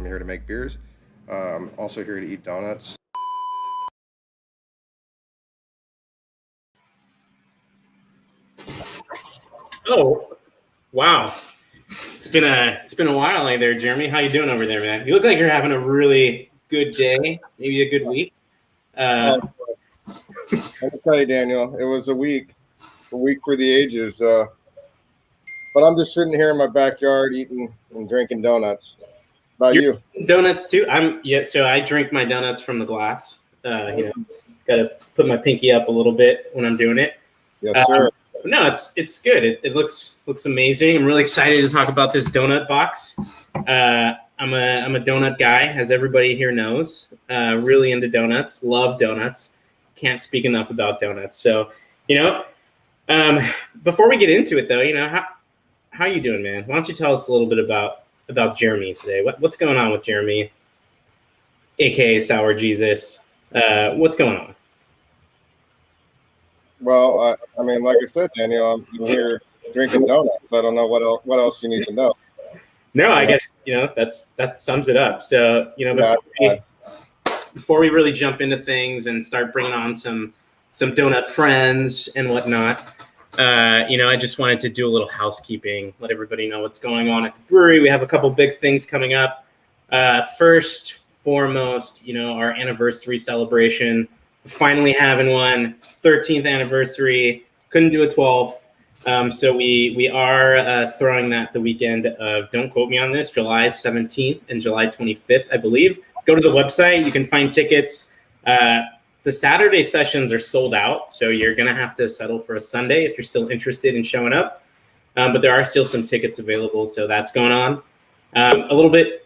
here to make beers. I'm also here to eat donuts. Oh, wow. It's been a while there, Jeremy. How you doing over there, man? You look like you're having a really good day, maybe a good week. Let me tell you, Daniel, it was a week for the ages. But I'm just sitting here in my backyard eating and drinking donuts. About you? Donuts too. So I drink my donuts from the glass. Got to put my pinky up a little bit when I'm doing it. Yes, sir. No, it's good. It looks amazing. I'm really excited to talk about this donut box. I'm a donut guy, as everybody here knows. Really into donuts. Love donuts. Can't speak enough about donuts. So, before we get into it, though, how you doing, man? Why don't you tell us a little bit about Jeremy today? What's going on with Jeremy, aka Sour Jesus? What's going on? Well, I mean, like I said, Daniel, I'm here drinking donuts. I don't know what else you need to know. No, I guess that sums it up. So before we really jump into things and start bringing on some donut friends and whatnot, I just wanted to do a little housekeeping, let everybody know what's going on at the brewery. We have a couple big things coming up. First, foremost, our anniversary celebration. Finally having one, 13th anniversary. Couldn't do a 12th. So we are throwing that the weekend of, don't quote me on this, July 17th and July 25th, I believe. Go to the website. You can find tickets. The Saturday sessions are sold out, so you're going to have to settle for a Sunday if you're still interested in showing up. But there are still some tickets available, so that's going on. A little bit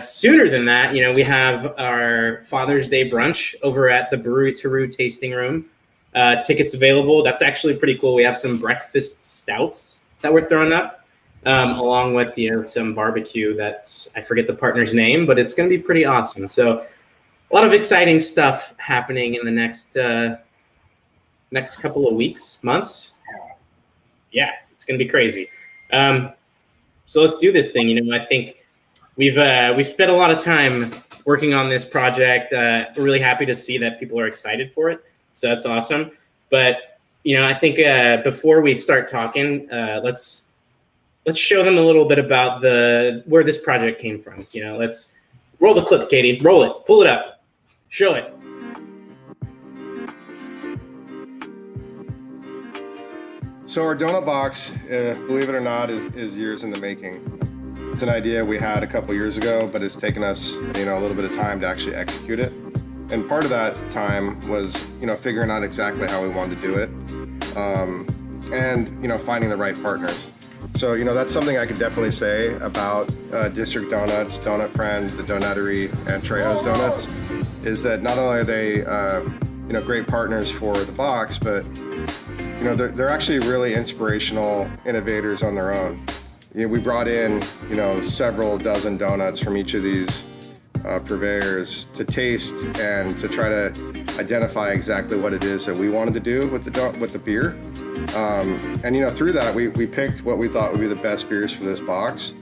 sooner than that, we have our Father's Day brunch over at the BrueTube tasting room. Tickets available. That's actually pretty cool. We have some breakfast stouts that we're throwing up, along with some barbecue. I forget the partner's name, but it's going to be pretty awesome. So a lot of exciting stuff happening in the next couple of weeks, months. Yeah, it's going to be crazy. So let's do this thing. I think we've spent a lot of time working on this project. We're really happy to see that people are excited for it. So that's awesome. But, I think before we start talking, let's show them a little bit about where this project came from. Let's roll the clip, Katie. Roll it. Pull it up. Show it. So our donut box, believe it or not, is years in the making. It's an idea we had a couple years ago, but it's taken us, a little bit of time to actually execute it. And part of that time was, figuring out exactly how we wanted to do it, and finding the right partners. So, that's something I could definitely say about District Doughnuts, Donut Friend, the Donuttery, and Trejos Donuts, is that not only are they, great partners for the box, but, they're actually really inspirational innovators on their own. We brought in, several dozen donuts from each of these purveyors to taste and to try to identify exactly what it is that we wanted to do with the beer. And through that, we picked what we thought would be the best beers for this box.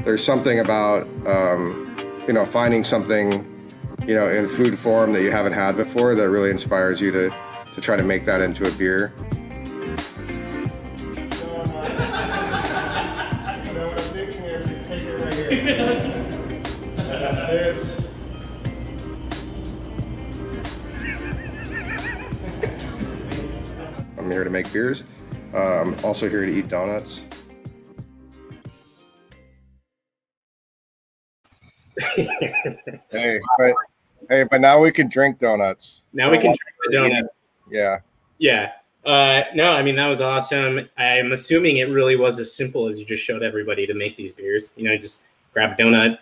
There's something about finding something in food form that you haven't had before that really inspires you to try to make that into a beer. I'm here to make beers. I'm also here to eat donuts. But now we can drink donuts. Now we can drink the donuts. Yeah. Yeah. No, I mean, that was awesome. I'm assuming it really was as simple as you just showed everybody to make these beers. Just grab a donut,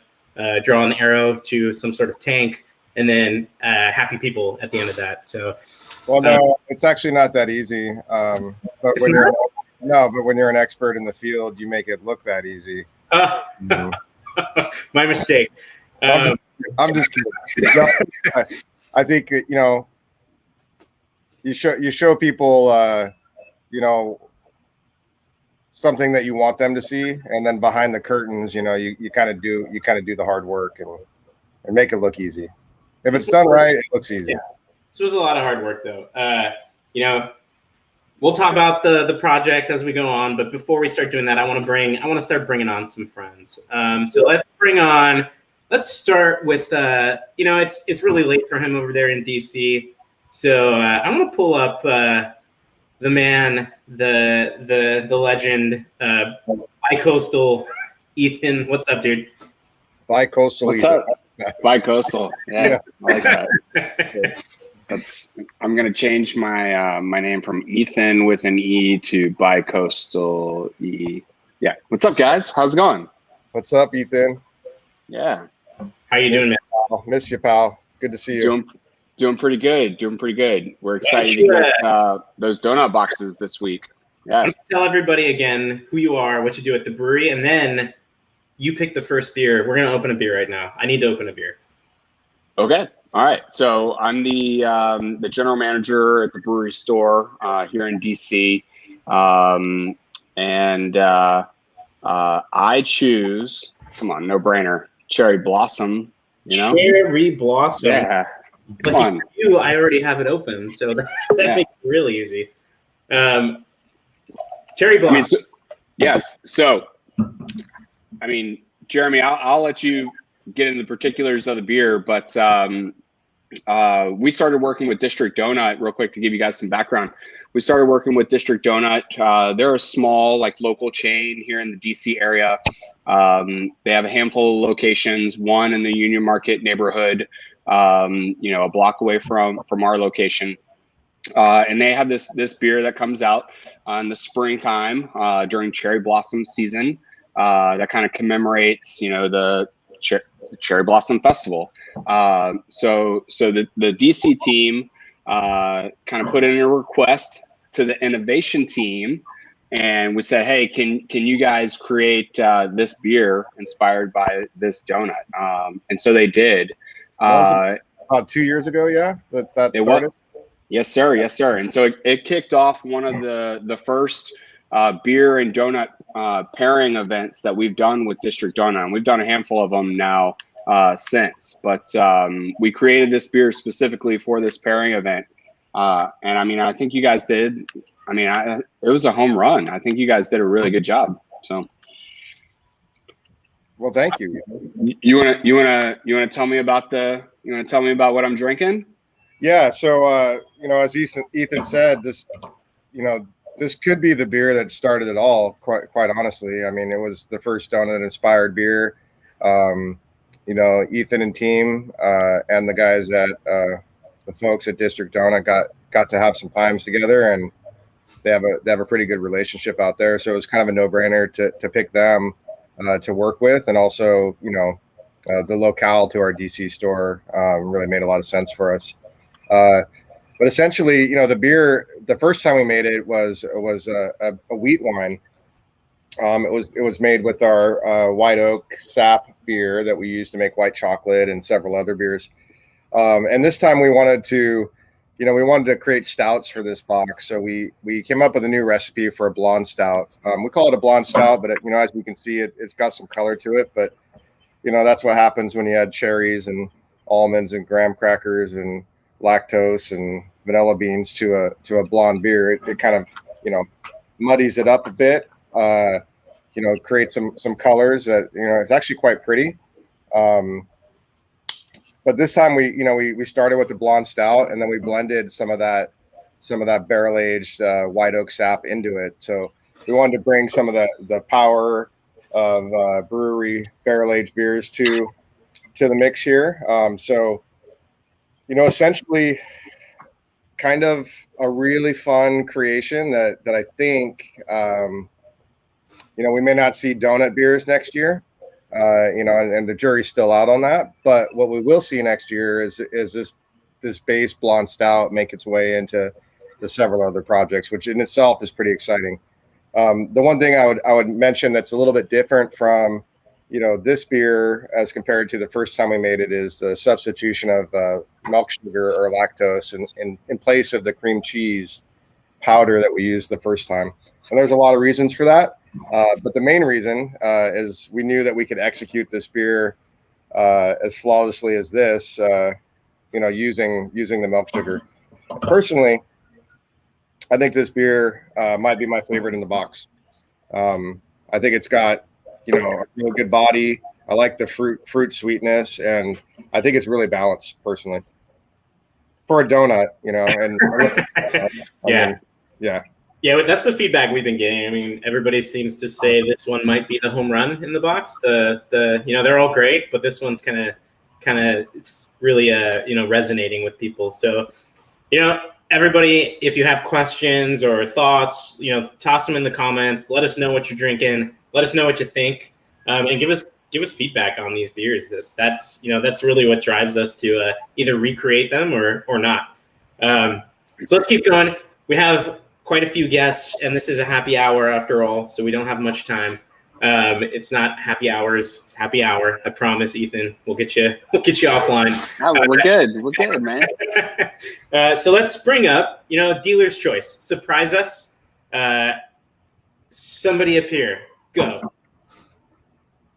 draw an arrow to some sort of tank, and then happy people at the end of that. So, well, no, it's actually not that easy. But when you're an expert in the field, you make it look that easy. My mistake. I'm just kidding. No, I think you show people something that you want them to see, and then behind the curtains, you know, you kind of do the hard work and make it look easy. If it's done right, it looks easy. Yeah. This was a lot of hard work, though. You know, we'll talk about the project as we go on, but before we start doing that, I want to start bringing on some friends. So let's start with you know, it's really late for him over there in DC, so I'm gonna pull up the man, the legend, bi-coastal Ethan. What's up, dude? Bi-coastal. What's Ethan. up? Bi-coastal. Yeah, I like that. I'm gonna change my my name from Ethan with an E to bi-coastal E. Yeah. What's up, guys? How's it going? What's up, Ethan? Yeah. How you doing, man? I'll miss you, pal. Good to see you. Doing pretty good. Doing pretty good. We're excited to get those donut boxes this week. Yeah. Tell everybody again who you are, what you do at the brewery, and then you pick the first beer. We're gonna open a beer right now. I need to open a beer. Okay. All right. So I'm the general manager at the brewery store here in DC, and I choose. Come on, no brainer. Cherry Blossom. You know. Cherry Blossom. Yeah. Come Lucky on. for you, I already have it open, so that makes it really easy. Cherry Blossom. Yes. So, I mean, Jeremy, I'll let you get into the particulars of the beer, but we started working with District Donut real quick to give you guys some background. We started working with District Donut. They're a small, like, local chain here in the DC area. They have a handful of locations, one in the Union Market neighborhood, you know, a block away from our location. And they have this beer that comes out in the springtime during cherry blossom season that kind of commemorates, you know, the Cherry Blossom Festival. So the DC team kind of put in a request to the innovation team, and we said, hey, can you guys create this beer inspired by this donut? And so they did. About 2 years ago, yeah, that started. Yes, sir. Yes, sir. And so it kicked off one of the first beer and donut pairing events that we've done with District Donut. And we've done a handful of them now since. But we created this beer specifically for this pairing event. And I mean, I think you guys did. I mean, it was a home run. I think you guys did a really good job. So, well, thank you. You wanna tell me about what I'm drinking? Yeah. So you know, as Ethan said, this could be the beer that started it all. Quite honestly, I mean, it was the first donut inspired beer. You know, Ethan and team and the guys at the folks at District Donut got to have some times together, and they have a pretty good relationship out there. So it was kind of a no-brainer to pick them to work with, and also, you know, the locale to our DC store really made a lot of sense for us. But essentially, you know, the beer, the first time we made it was a wheat wine. It was made with our white oak sap beer that we use to make white chocolate and several other beers. And this time we wanted to create stouts for this box. So we came up with a new recipe for a blonde stout. We call it a blonde stout, but you know, as you can see, it's got some color to it. But you know, that's what happens when you add cherries and almonds and graham crackers and lactose and vanilla beans to a blonde beer. It kind of, you know, muddies it up a bit. You know, creates some colors that, you know, it's actually quite pretty. But this time we started with the blonde stout, and then we blended some of that barrel aged white oak sap into it. So we wanted to bring some of the power of brewery barrel aged beers to the mix here. So, you know, essentially kind of a really fun creation that I think, you know, we may not see donut beers next year, you know, and the jury's still out on that. But what we will see next year is this base blonde stout make its way into several other projects, which in itself is pretty exciting. The one thing I would mention that's a little bit different from, you know, this beer as compared to the first time we made it is the substitution of milk sugar or lactose in place of the cream cheese powder that we used the first time. And there's a lot of reasons for that. But the main reason is we knew that we could execute this beer as flawlessly as this, using the milk sugar. Personally, I think this beer might be my favorite in the box. I think it's got, a really good body. I like the fruit sweetness, and I think it's really balanced personally for a donut, and yeah. Yeah, that's the feedback we've been getting. I mean, everybody seems to say this one might be the home run in the box. They're all great, but this one's kind of it's really resonating with people. So, everybody, if you have questions or thoughts, toss them in the comments. Let us know what you're drinking. Let us know what you think, and give us feedback on these beers. That's really what drives us to either recreate them or not. So let's keep going. We have quite a few guests, and this is a happy hour after all, so we don't have much time. It's not happy hours; it's happy hour. I promise, Ethan. We'll get you offline. Oh, we're good, man. So let's bring up, dealer's choice. Surprise us. Somebody appear. Go.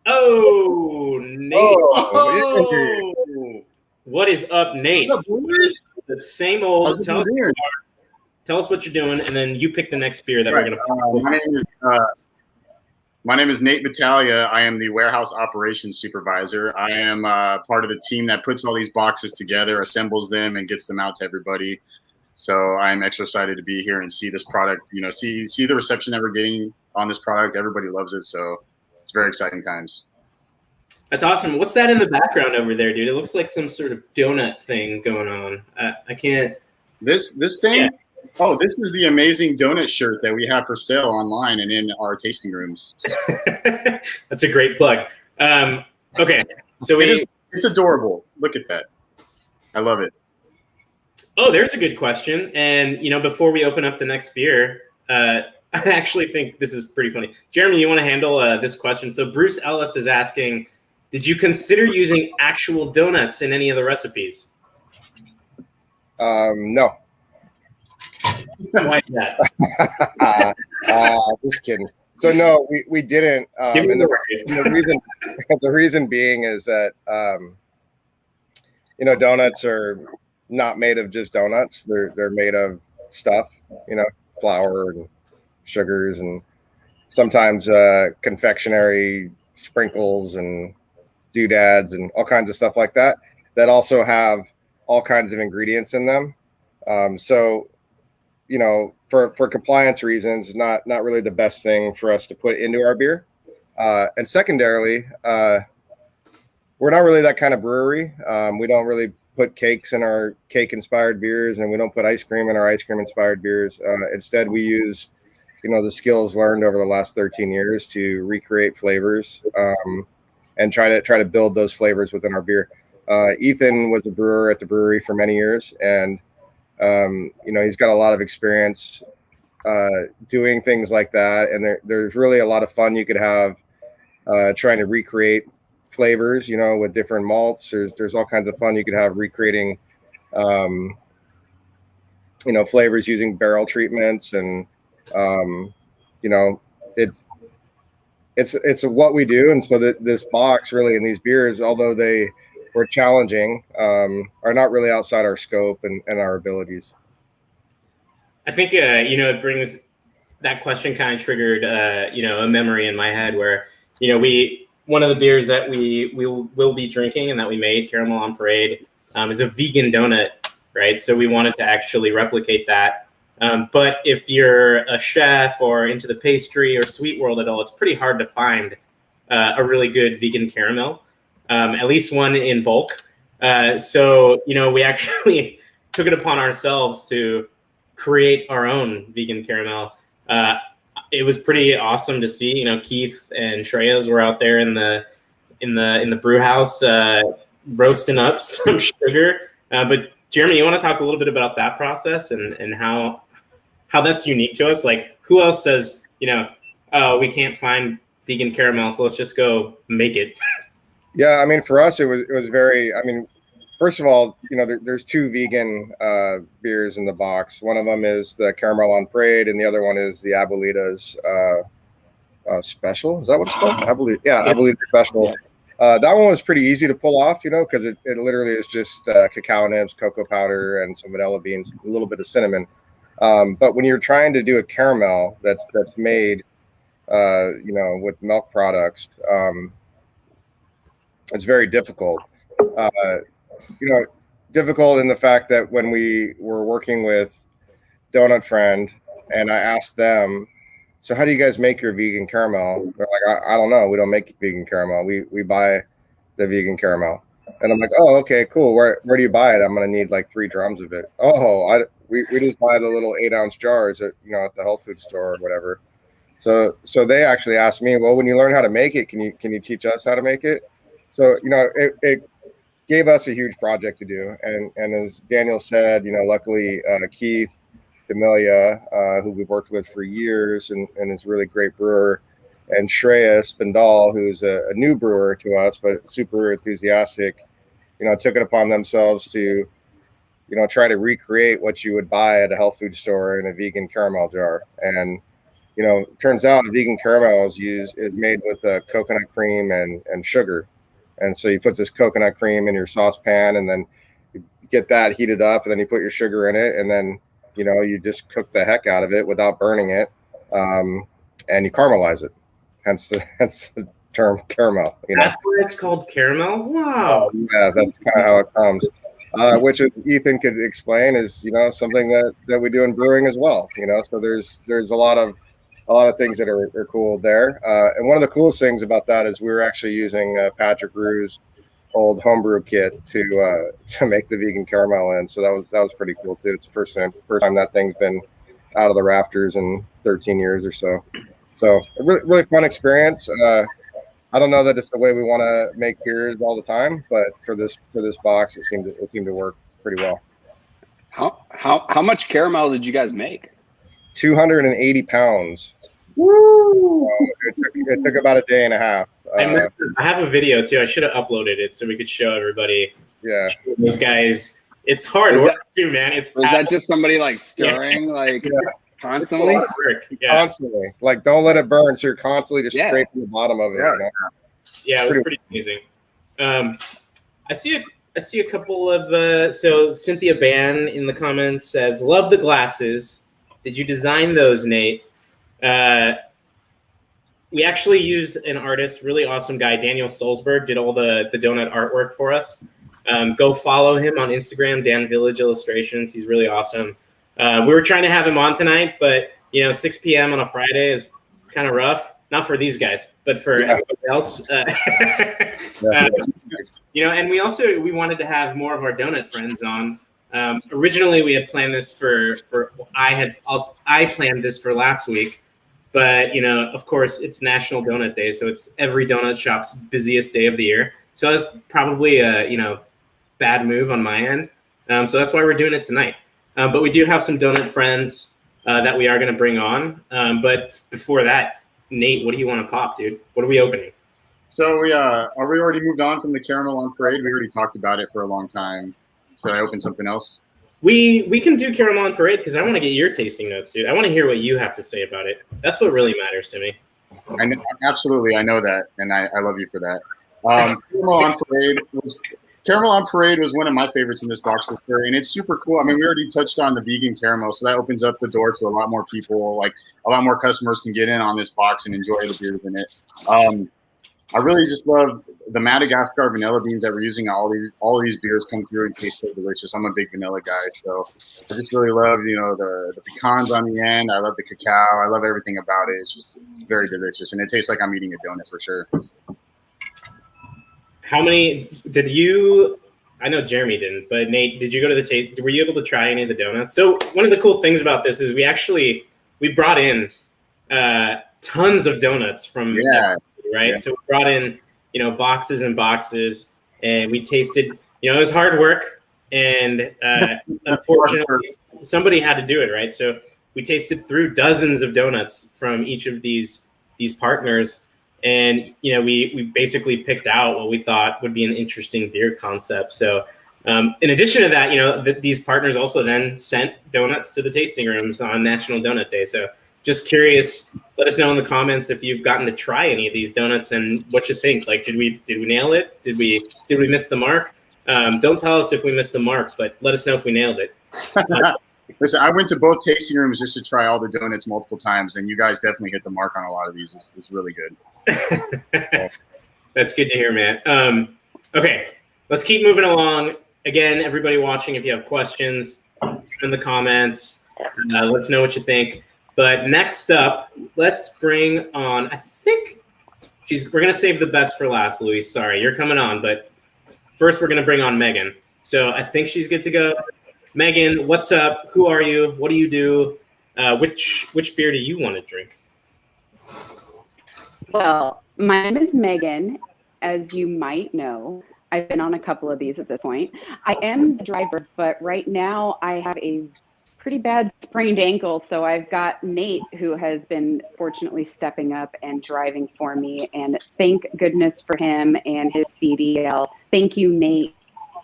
Oh, Nate. Oh. What is up, Nate? What's up, boys? The same old. Tell us what you're doing, and then you pick the next beer that we're going to my name is Nate Battaglia. I am the warehouse operations supervisor. I am part of the team that puts all these boxes together, assembles them, and gets them out to everybody. So I'm extra excited to be here and see this product, see the reception that we're getting on this product. Everybody loves it, so it's very exciting times. That's awesome. What's that in the background over there, dude? It looks like some sort of donut thing going on. I can't. This thing? Yeah. Oh, this is the amazing donut shirt that we have for sale online and in our tasting rooms. That's a great plug. Okay, so it's adorable. Look at that. I love it. Oh, there's a good question. And, before we open up the next beer, I actually think this is pretty funny. Jeremy, you want to handle this question? So Bruce Ellis is asking, did you consider using actual donuts in any of the recipes? No. Why is that? Just kidding. So no, we didn't. And the reason being is that donuts are not made of just donuts. They're made of stuff, flour and sugars and sometimes confectionery sprinkles and doodads and all kinds of stuff like that also have all kinds of ingredients in them. So for compliance reasons, not really the best thing for us to put into our beer. And secondarily, we're not really that kind of brewery. We don't really put cakes in our cake-inspired beers, and we don't put ice cream in our ice cream-inspired beers. Instead, we use, the skills learned over the last 13 years to recreate flavors and try to build those flavors within our beer. Ethan was a brewer at the brewery for many years, and he's got a lot of experience doing things like that, and there's really a lot of fun you could have trying to recreate flavors, with different malts. There's all kinds of fun you could have recreating flavors using barrel treatments, and it's what we do. And so that this box really, and these beers, although they were challenging, are not really outside our scope and our abilities. I think, it brings that question kind of triggered, a memory in my head where, one of the beers that we will be drinking and that we made, Caramel on Parade, is a vegan donut, right? So we wanted to actually replicate that. But if you're a chef or into the pastry or sweet world at all, it's pretty hard to find a really good vegan caramel. At least one in bulk. So, we actually took it upon ourselves to create our own vegan caramel. It was pretty awesome to see, Keith and Trejos were out there in the brew house, roasting up some sugar. But Jeremy, you want to talk a little bit about that process and how that's unique to us? Like, who else says, we can't find vegan caramel, so let's just go make it. Yeah, I mean, for us, it was very. I mean, first of all, there's two vegan beers in the box. One of them is the Caramel on Parade, and the other one is the Abuelita's Special. Is that what it's called? I believe. Yeah, I believe it's Special. That one was pretty easy to pull off, because it literally is just cacao nibs, cocoa powder, and some vanilla beans, a little bit of cinnamon. But when you're trying to do a caramel that's made, with milk products, it's very difficult. Difficult in the fact that when we were working with Donut Friend, and I asked them, so how do you guys make your vegan caramel? They're like, I don't know. We don't make vegan caramel. We buy the vegan caramel. And I'm like, oh, okay, cool. Where do you buy it? I'm going to need like 3 drums of it. Oh, we just buy the little 8-ounce jars at the health food store or whatever. So they actually asked me, well, when you learn how to make it, can you teach us how to make it? So, it gave us a huge project to do. And as Daniel said, luckily Keith D'Amelia, who we've worked with for years and is a really great brewer, and Shreya Spindal, who's a new brewer to us, but super enthusiastic, took it upon themselves to, try to recreate what you would buy at a health food store in a vegan caramel jar. And, it turns out vegan caramel is made with coconut cream and sugar. And so you put this coconut cream in your saucepan, and then you get that heated up, and then you put your sugar in it, and then you just cook the heck out of it without burning it, and you caramelize it. Hence the term caramel. That's why it's called caramel. Wow. Yeah, that's kind of how it comes. Which Ethan could explain is something that we do in brewing as well. So there's a lot of things that are cool there. And one of the coolest things about that is we were actually using Patrick Rue's old homebrew kit to make the vegan caramel in. So that was pretty cool too. It's the first time that thing's been out of the rafters in 13 years or so. So a really fun experience. I don't know that it's the way we want to make beers all the time, but for this box, it seemed to work pretty well. How much caramel did you guys make? 280 pounds. Woo! It took about a day and a half. I have a video too. I should have uploaded it so we could show everybody. Yeah, those guys. It's hard work too, man. Was that just somebody like stirring constantly? Yeah. Constantly. Like, don't let it burn. So you're constantly just scraping the bottom of it. Yeah, it was pretty amazing. I see a couple of so Cynthia Ban in the comments says, "Love the glasses. Did you design those, Nate?" We actually used an artist, really awesome guy, Daniel Solsberg, did all the donut artwork for us. Go follow him on Instagram, Dan Village Illustrations. He's really awesome. We were trying to have him on tonight, but 6 p.m. on a Friday is kind of rough. Not for these guys, but for everybody else. And we wanted to have more of our donut friends on. Originally, we had planned this I planned this for last week. But, of course, it's National Donut Day, so it's every donut shop's busiest day of the year. So that's probably a, bad move on my end. So that's why we're doing it tonight. But we do have some donut friends that we are going to bring on. But before that, Nate, what do you want to pop, dude? What are we opening? So are we already moved on from the caramel on parade? We already talked about it for a long time. Should I open something else? We can do caramel on parade because I want to get your tasting notes, dude. I want to hear what you have to say about it. That's what really matters to me. Absolutely, I know that, and I love you for that. Caramel on parade was one of my favorites in this box for sure, and it's super cool. I mean, we already touched on the vegan caramel, so that opens up the door to a lot more people. Like, a lot more customers can get in on this box and enjoy the beers in it. I really just love the Madagascar vanilla beans that we're using. All of these beers come through and taste so delicious. I'm a big vanilla guy, so I just really love the pecans on the end. I love the cacao. I love everything about it. It's just very delicious, and it tastes like I'm eating a donut for sure. How many did you? I know Jeremy didn't, but Nate, did you go to the taste? Were you able to try any of the donuts? So one of the cool things about this is we brought in tons of donuts from right. Yeah. So we brought in boxes and boxes, and we tasted. It was hard work, and unfortunately, somebody had to do it, right? So we tasted through dozens of donuts from each of these partners. And, we basically picked out what we thought would be an interesting beer concept. So in addition to that, these partners also then sent donuts to the tasting rooms on National Donut Day. So just curious. Let us know in the comments if you've gotten to try any of these donuts and what you think. Like, did we nail it? Did we miss the mark? Don't tell us if we missed the mark, but let us know if we nailed it. Listen, I went to both tasting rooms just to try all the donuts multiple times, and you guys definitely hit the mark on a lot of these. It's really good. That's good to hear, man. Okay, let's keep moving along. Again, everybody watching, if you have questions, in the comments, let us know what you think. But next up, let's bring on, I think we're going to save the best for last, Luis. Sorry, you're coming on, but first we're going to bring on Megan. So I think she's good to go. Megan, what's up? Who are you? What do you do? Which beer do you want to drink? Well, my name is Megan. As you might know, I've been on a couple of these at this point. I am the driver, but right now I have a pretty bad sprained ankle. So I've got Nate, who has been fortunately stepping up and driving for me. And thank goodness for him and his CDL. Thank you, Nate.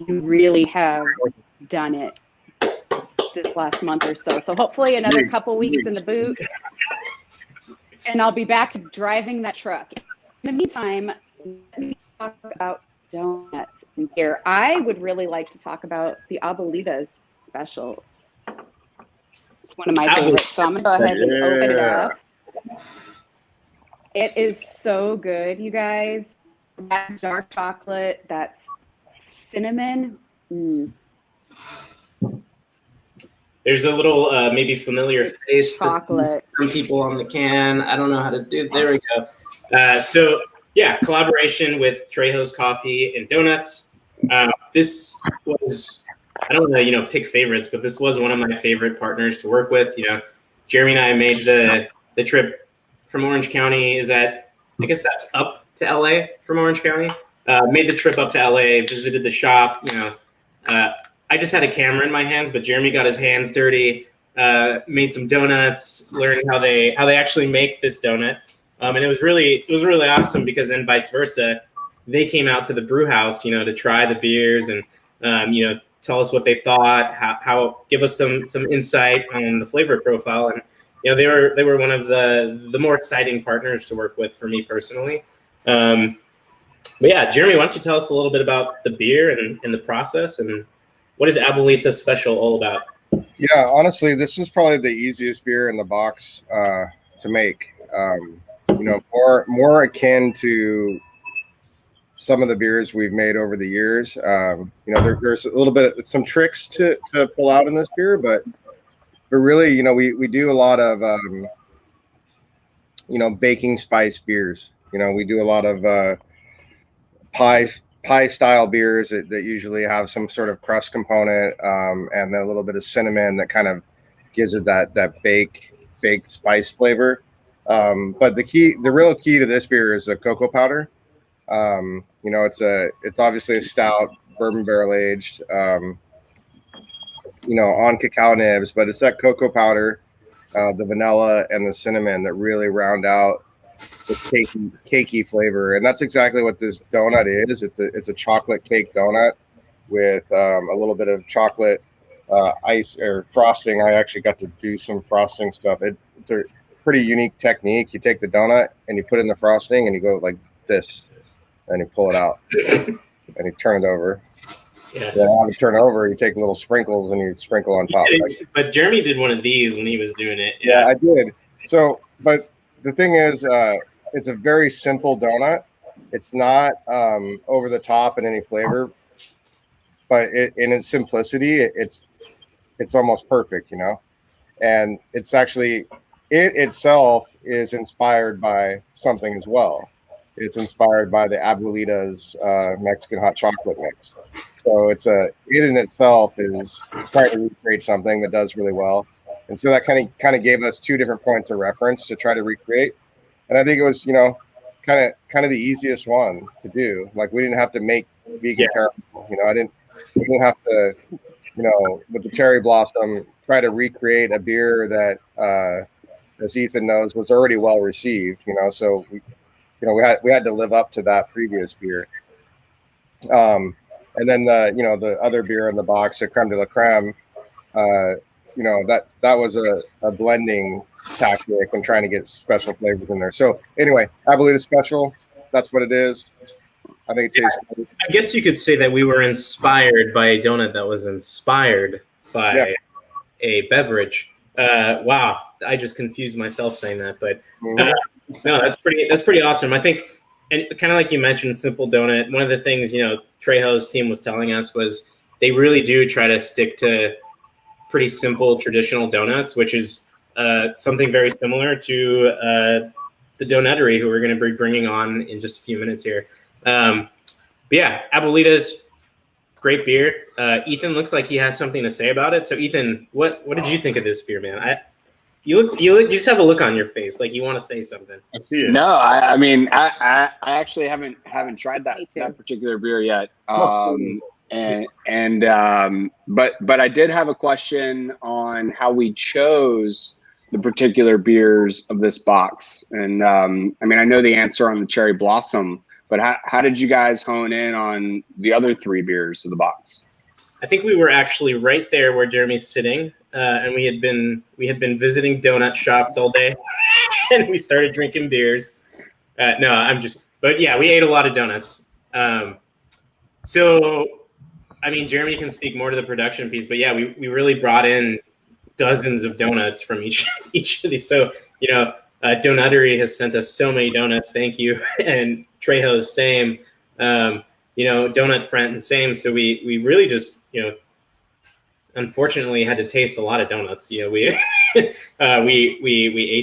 You really have done it this last month or so. So hopefully another couple weeks in the boot, and I'll be back to driving that truck. In the meantime, let me talk about donuts and beer. I would really like to talk about the Abuelitas special. It's one of my favorites, so I'm gonna go ahead and open it up. It is so good, you guys. That dark chocolate, that's cinnamon. There's a little maybe familiar face. Chocolate. Some people on the can. I don't know how to do. There we go. So yeah, collaboration with Trejos Coffee and Donuts. This was, I don't want to pick favorites, but this was one of my favorite partners to work with. Jeremy and I made the trip from Orange County. I guess that's up to LA from Orange County. Made the trip up to LA, visited the shop. I just had a camera in my hands, but Jeremy got his hands dirty, made some donuts, learned how they actually make this donut. And it was really awesome because then vice versa, they came out to the brew house, to try the beers and, tell us what they thought, how give us some insight on the flavor profile. And, they were one of the more exciting partners to work with for me personally. But yeah, Jeremy, why don't you tell us a little bit about the beer and the process, and what is Abuelita Special all about? Yeah, honestly, this is probably the easiest beer in the box to make. More akin to some of the beers we've made over the years. There's a little bit of some tricks to pull out in this beer, but really, we do a lot of baking spice beers. We do a lot of pie style beers that usually have some sort of crust component, and then a little bit of cinnamon that kind of gives it that baked spice flavor. But the real key to this beer is the cocoa powder. It's obviously a stout, bourbon barrel aged, on cacao nibs, but it's that cocoa powder, the vanilla and the cinnamon that really round out the cakey flavor. And that's exactly what this donut is. It's a chocolate cake donut with a little bit of chocolate ice or frosting. I actually got to do some frosting stuff. It's a pretty unique technique. You take the donut and you put in the frosting and you go like this, and you pull it out and you turn it over. Yeah. Then when you turn it over, you take little sprinkles and you sprinkle on top. But Jeremy did one of these when he was doing it. Yeah, I did. So, but the thing is, it's a very simple donut. It's not over the top in any flavor, but in its simplicity, it's almost perfect, And it's actually, it itself is inspired by something as well. It's inspired by the Abuelita's Mexican hot chocolate mix. So it in itself is trying to recreate something that does really well. And so that kind of gave us two different points of reference to try to recreate. And I think it was, kind of the easiest one to do. Like, we didn't have to make vegan caramel. We didn't have to, with the cherry blossom, try to recreate a beer that, as Ethan knows, was already well received. So we had to live up to that previous beer. And then the other beer in the box, the creme de la creme, you know, that was a blending tactic and trying to get special flavors in there. So anyway, Abuelita Special, that's what it is. I think it tastes good. I guess you could say that we were inspired by a donut that was inspired by a beverage. Wow, I just confused myself saying that, but no, that's pretty awesome. I think, and kind of like you mentioned, Simple Donut. One of the things Trejos' team was telling us was they really do try to stick to pretty simple traditional donuts, which is something very similar to the Donuttery, who we're going to be bringing on in just a few minutes here. But yeah, Abuelita's great beer. Ethan looks like he has something to say about it. So Ethan, what did you think of this beer, man? You just have a look on your face like you want to say something. I see it. No, I mean, I actually haven't tried that particular beer yet. But I did have a question on how we chose the particular beers of this box. And I mean, I know the answer on the Cherry Blossom, but how did you guys hone in on the other 3 beers of the box? I think we were actually right there where Jeremy's sitting, and we had been visiting donut shops all day, and we started drinking beers. But yeah, we ate a lot of donuts. So, I mean, Jeremy can speak more to the production piece, but yeah, we really brought in dozens of donuts from each of these. So, Donuttery has sent us so many donuts. Thank you. And Trejos, same. Donut Friend, same. So we really just, unfortunately had to taste a lot of donuts. We ate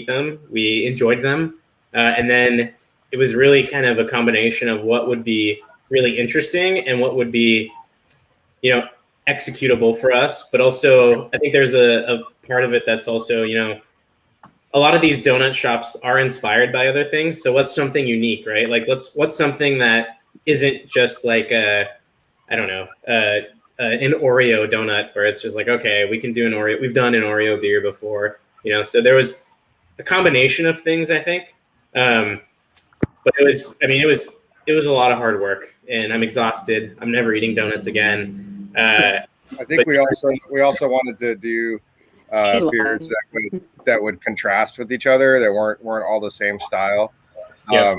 them, we enjoyed them. And then it was really kind of a combination of what would be really interesting and what would be, executable for us. But also I think there's a part of it that's also, a lot of these donut shops are inspired by other things. So what's something unique, right? Like what's something that isn't just like an Oreo donut where it's just like, okay, we can do an Oreo. We've done an Oreo beer before, so there was a combination of things, I think. But it was a lot of hard work, and I'm exhausted. I'm never eating donuts again. I think we also wanted to do beers that would contrast with each other, that weren't all the same style. Yep.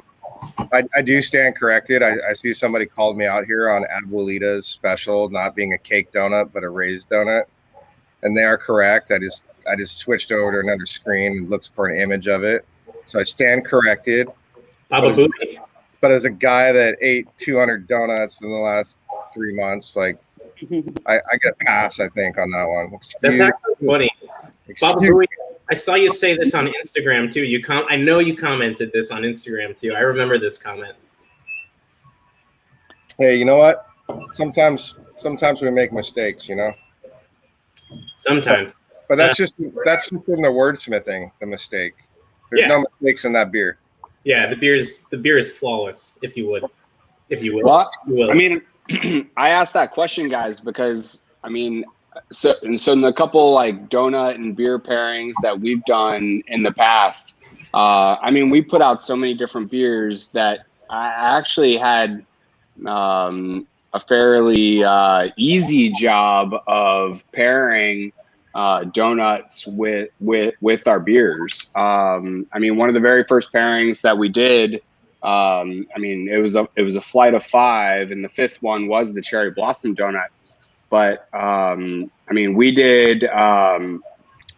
I do stand corrected. I see somebody called me out here on Abuelita's Special not being a cake donut but a raised donut, and they are correct. I just switched over to another screen and looked for an image of it, so I stand corrected. But as a guy that ate 200 donuts in the last 3 months, like I get a pass, I think, on that one. That's actually funny. Baba Booey, I saw you say this on Instagram too. I know you commented this on Instagram too. I remember this comment. Hey, you know what? Sometimes we make mistakes, Sometimes. But that's just in the wordsmithing, the mistake. There's no mistakes in that beer. Yeah, the beer is flawless, if you will. Well, I mean, I asked that question, guys, because so in a couple like donut and beer pairings that we've done in the past, we put out so many different beers that I actually had a fairly easy job of pairing donuts with our beers. One of the very first pairings that we did, it was a flight of 5, and the 5th one was the Cherry Blossom donut. But we did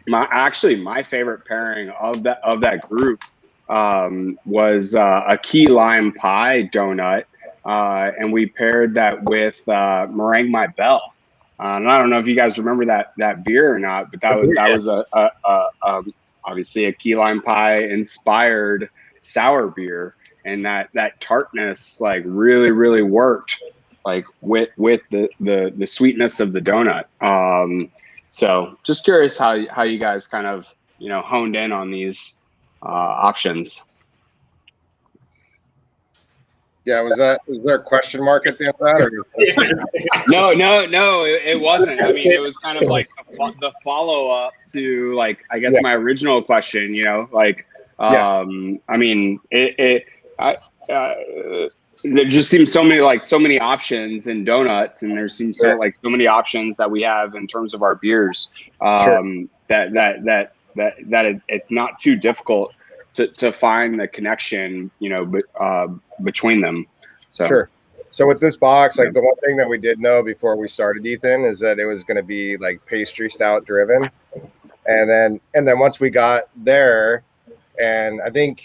my favorite pairing of that group was a key lime pie donut, and we paired that with Meringue My Belle. And I don't know if you guys remember that beer or not, but that was obviously a key lime pie inspired sour beer, and that tartness like really, really worked like with the sweetness of the donut. So just curious how you guys kind of honed in on these options. Yeah, was there a question mark at the end of that? Or No, it wasn't. It was kind of like the follow up to like, I guess my original question. there just seems so many options in donuts, and there seems so many options that we have in terms of our beers, that it's not too difficult to find the connection, between them. So with this box, like the one thing that we did know before we started, Ethan, is that it was going to be like pastry stout driven, and then once we got there, and I think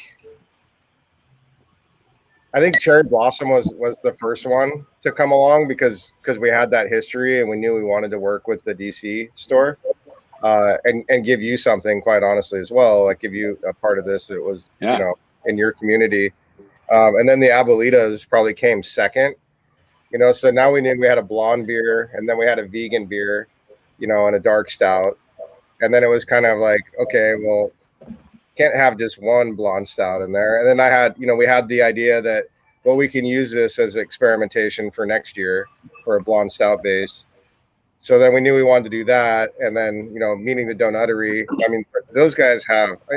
Cherry Blossom was the first one to come along because we had that history and we knew we wanted to work with the DC store, and give you something, quite honestly, as well, like give you a part of this. It was in your community, and then the Abuelitas probably came second, so now we knew we had a blonde beer, and then we had a vegan beer, and a dark stout, and then it was kind of like, okay, well, can't have just one blonde stout in there. And then I had, we had the idea that, well, we can use this as experimentation for next year for a blonde stout base. So then we knew we wanted to do that. And then, meeting the Donuttery, I mean, those guys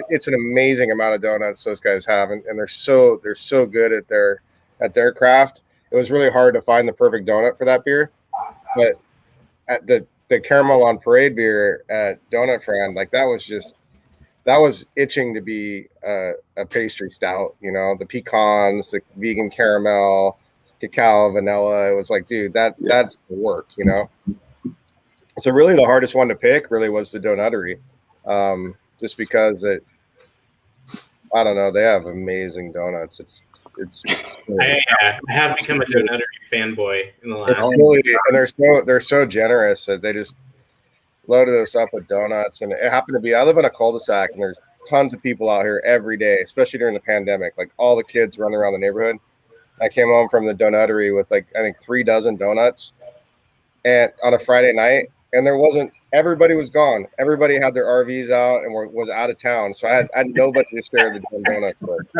it's an amazing amount of donuts those guys have. And they're so good at their craft. It was really hard to find the perfect donut for that beer. But at the caramel on parade beer at Donut Friend, like that was itching to be a pastry stout, the pecans, the vegan caramel, cacao, vanilla. It was like, dude, that's the work, So really the hardest one to pick really was the Donuttery, just because I don't know, they have amazing donuts. I have become a Donuttery fanboy in the last. It's silly, and they're so generous that they just loaded us up with donuts. And it happened to be, I live in a cul-de-sac, and there's tons of people out here every day, especially during the pandemic, like all the kids running around the neighborhood. I came home from the Donuttery with I think 3 dozen donuts, and on a Friday night, and everybody was gone. Everybody had their RVs out and was out of town. So I had nobody to share the donuts with.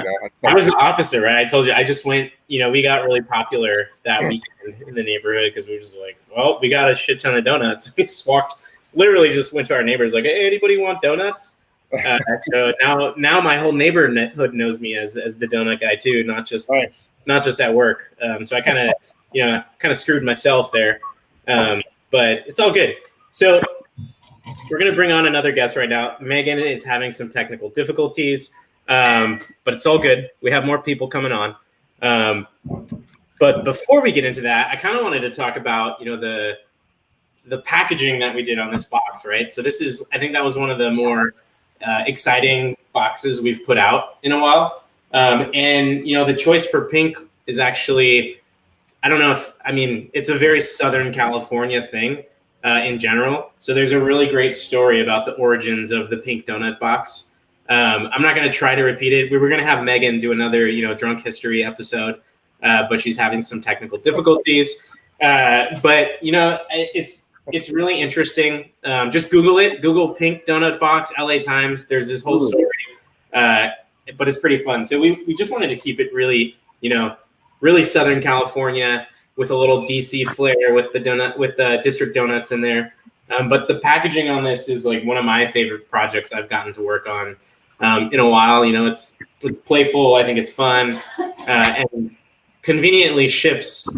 I was the opposite, right? I told you, I just went, we got really popular that weekend in the neighborhood because we were just like, well, we got a shit ton of donuts. We literally just went to our neighbors like, hey, anybody want donuts? So now my whole neighborhood knows me as the donut guy too, not just at work. So I kind of screwed myself there. But it's all good. So we're going to bring on another guest right now. Megan is having some technical difficulties, but it's all good. We have more people coming on. But before we get into that, I kind of wanted to talk about, the packaging that we did on this box, right? So I think that was one of the more exciting boxes we've put out in a while. And, the choice for pink is actually, it's a very Southern California thing in general. So there's a really great story about the origins of the pink donut box. I'm not going to try to repeat it. We were going to have Megan do another, drunk history episode, but she's having some technical difficulties. But it's really interesting. Just Google it. Google pink donut box, LA Times. There's this whole story, but it's pretty fun. So we just wanted to keep it really, really Southern California with a little DC flair with the District Donuts in there. But the packaging on this is like one of my favorite projects I've gotten to work on in a while. It's playful. I think it's fun, and conveniently ships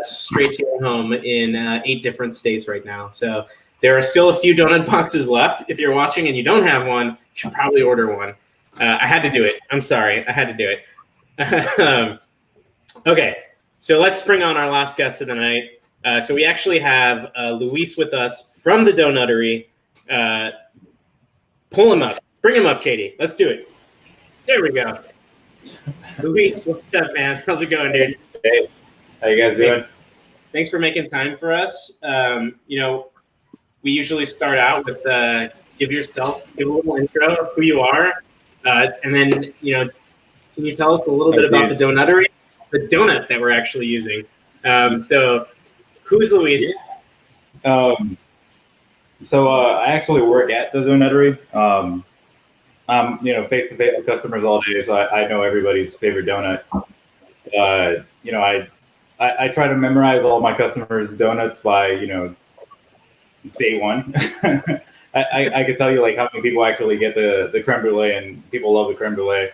straight to your home in 8 different states right now. So there are still a few donut boxes left. If you're watching and you don't have one, you should probably order one. I had to do it. I'm sorry. I had to do it. Okay, so let's bring on our last guest of the night. So we actually have Luis with us from the Donuttery. Pull him up. Bring him up, Katie. Let's do it. There we go. Luis, what's up, man? How's it going, dude? Hey, how you guys doing? Thanks for making time for us. We usually start out with give a little intro of who you are, and then, can you tell us a little bit about the Donuttery? The donut that we're actually using. So who's Luis? Yeah. So I actually work at the Donuttery. I'm face to face with customers all day, so I know everybody's favorite donut. I try to memorize all my customers' donuts by day one. I could tell you like how many people actually get the creme brulee, and people love the creme brulee.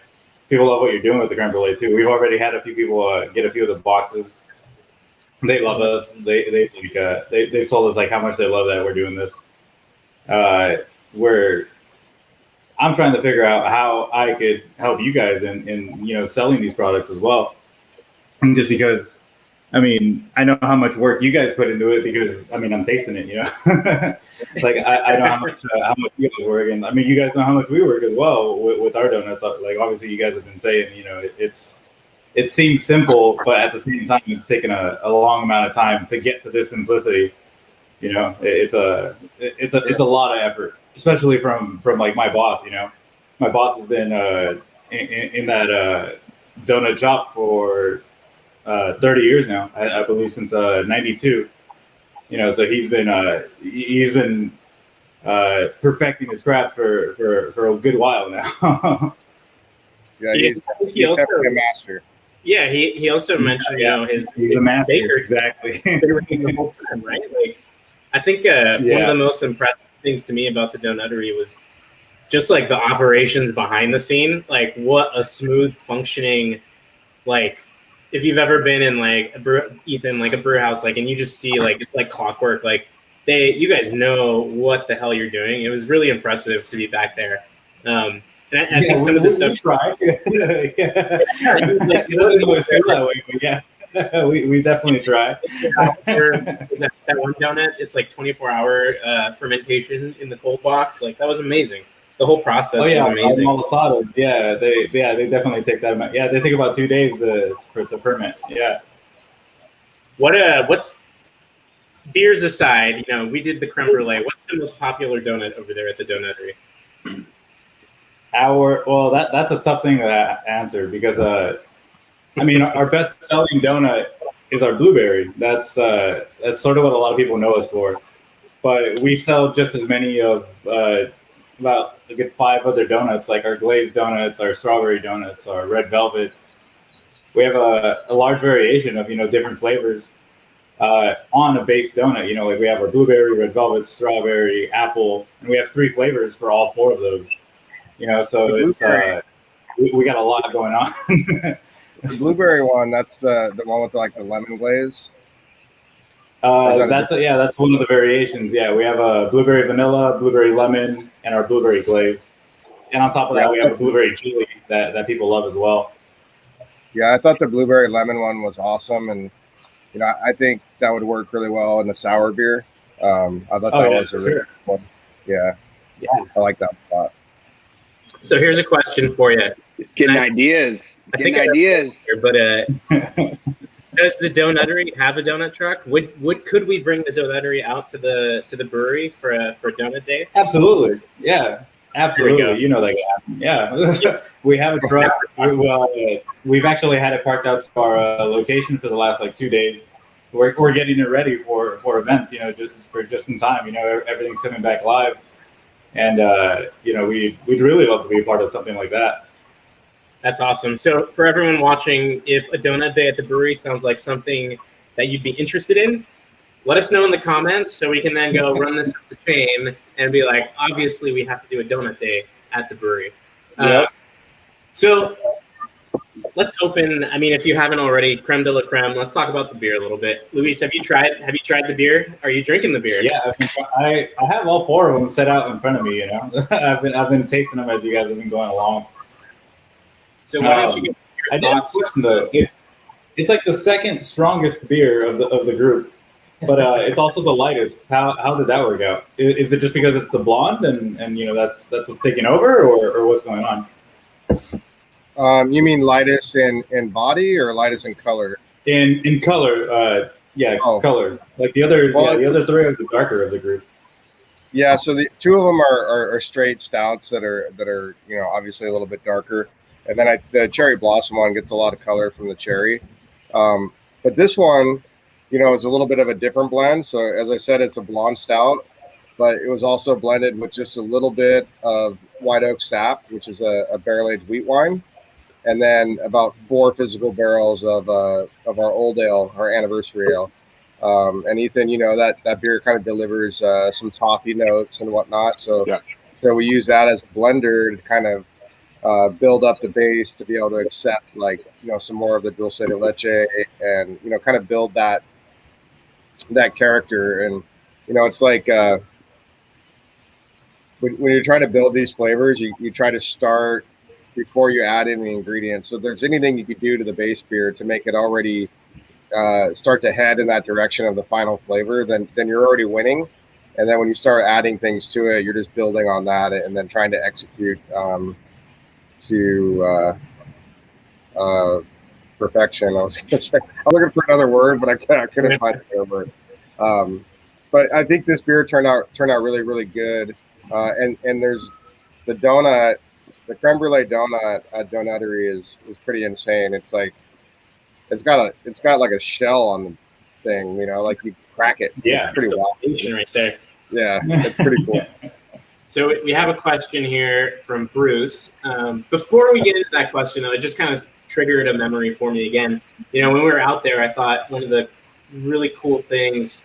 people love what you're doing with the creme brulee too. We've already had a few people get a few of the boxes. They love us. They've told us like how much they love that we're doing this. Where I'm trying to figure out how I could help you guys in selling these products as well. And just because, I mean, I know how much work you guys put into it because I mean I'm tasting it. It's like I know how much you guys work, and I mean you guys know how much we work as well with our donuts. Like obviously you guys have been saying, it seems simple, but at the same time it's taken a long amount of time to get to this simplicity. It's a lot of effort, especially from like my boss. My boss has been in that donut shop for 30 years now, I believe, since '92. So he's been perfecting his craft for a good while now. Yeah, he's definitely a master. Yeah, he also mentioned he's a master, baker, exactly. the whole time, right? Like, I think one of the most impressive things to me about the Donuttery was just like the operations behind the scene. Like, what a smooth functioning, like, if you've ever been in like a brew house, like, and you just see like it's like clockwork. Like, you guys know what the hell you're doing. It was really impressive to be back there. And I think some of the stuff. Try. It doesn't always feel that way, but yeah, we definitely try. That one donut, it's like 24-hour fermentation in the cold box. Like, that was amazing. The whole process was amazing. Malasadas, they definitely take that amount. Yeah, they take about 2 days to ferment. Yeah. What's beers aside? We did the creme brulee. What's the most popular donut over there at the Donuttery? That's a tough thing to answer because I mean our best selling donut is our blueberry. That's sort of what a lot of people know us for. But we sell just as many of about a good 5 other donuts, like our glazed donuts, our strawberry donuts, our red velvets. We have a large variation of different flavors on a base donut. Like we have our blueberry, red velvet, strawberry, apple, and we have 3 flavors for all 4 of those. So it's we got a lot going on. The blueberry one, that's the one with like the lemon glaze. That's one of the variations. Yeah, we have a blueberry vanilla, blueberry lemon, and our blueberry glaze. And on top of that, we have a blueberry chili that people love as well. Yeah, I thought the blueberry lemon one was awesome, and I think that would work really well in a sour beer. I thought that was a really good one. Yeah, I like that a lot. So here's a question for you. It's getting ideas. But does the Donuttery have a donut truck? Could we bring the Donuttery out to the brewery for a donut day? Absolutely. Yeah. Absolutely. That can happen. Yeah. We have a truck. We've actually had it parked out to our location for the last 2 days. We're getting it ready for events, just in time. Everything's coming back live. And we'd really love to be a part of something like that. That's awesome. So for everyone watching, if a donut day at the brewery sounds like something that you'd be interested in, let us know in the comments so we can then go run this up the chain and be like, obviously we have to do a donut day at the brewery. So let's open. I mean, if you haven't already, creme de la creme. Let's talk about the beer a little bit. Luis, have you tried the beer? Are you drinking the beer? Yeah, I have all 4 of them set out in front of me. I've been tasting them as you guys have been going along. So why don't you get your thoughts? It's like the second strongest beer of the group, but it's also the lightest. How did that work out? Is it just because it's the blonde and that's what's taking over, or what's going on? You mean lightest in body or lightest in color? In color, color. Like the other 3 are the darker of the group. Yeah, so the 2 of them are straight stouts that are obviously a little bit darker, and then the cherry blossom one gets a lot of color from the cherry. But this one, is a little bit of a different blend. So as I said, it's a blonde stout, but it was also blended with just a little bit of white oak sap, which is a barrel-aged wheat wine. And then about 4 physical barrels of our old ale, our anniversary ale. And Ethan, that beer kind of delivers some toffee notes and whatnot. So we use that as a blender to kind of build up the base to be able to accept like some more of the dulce de leche, and kind of build that character. And it's like when you're trying to build these flavors, you try to start before you add in the ingredients. So if there's anything you could do to the base beer to make it already start to head in that direction of the final flavor, then you're already winning. And then when you start adding things to it, you're just building on that and then trying to execute to perfection. I was looking for another word, but I couldn't find another word. But I think this beer turned out really, really good. And there's the donut, the creme brulee donut at Donuttery is pretty insane. It's like it's got like a shell on the thing, like you crack it. Yeah, it's pretty wild right there. Yeah, it's pretty cool. So we have a question here from Bruce. Before we get into that question, though, it just kind of triggered a memory for me again. When we were out there, I thought one of the really cool things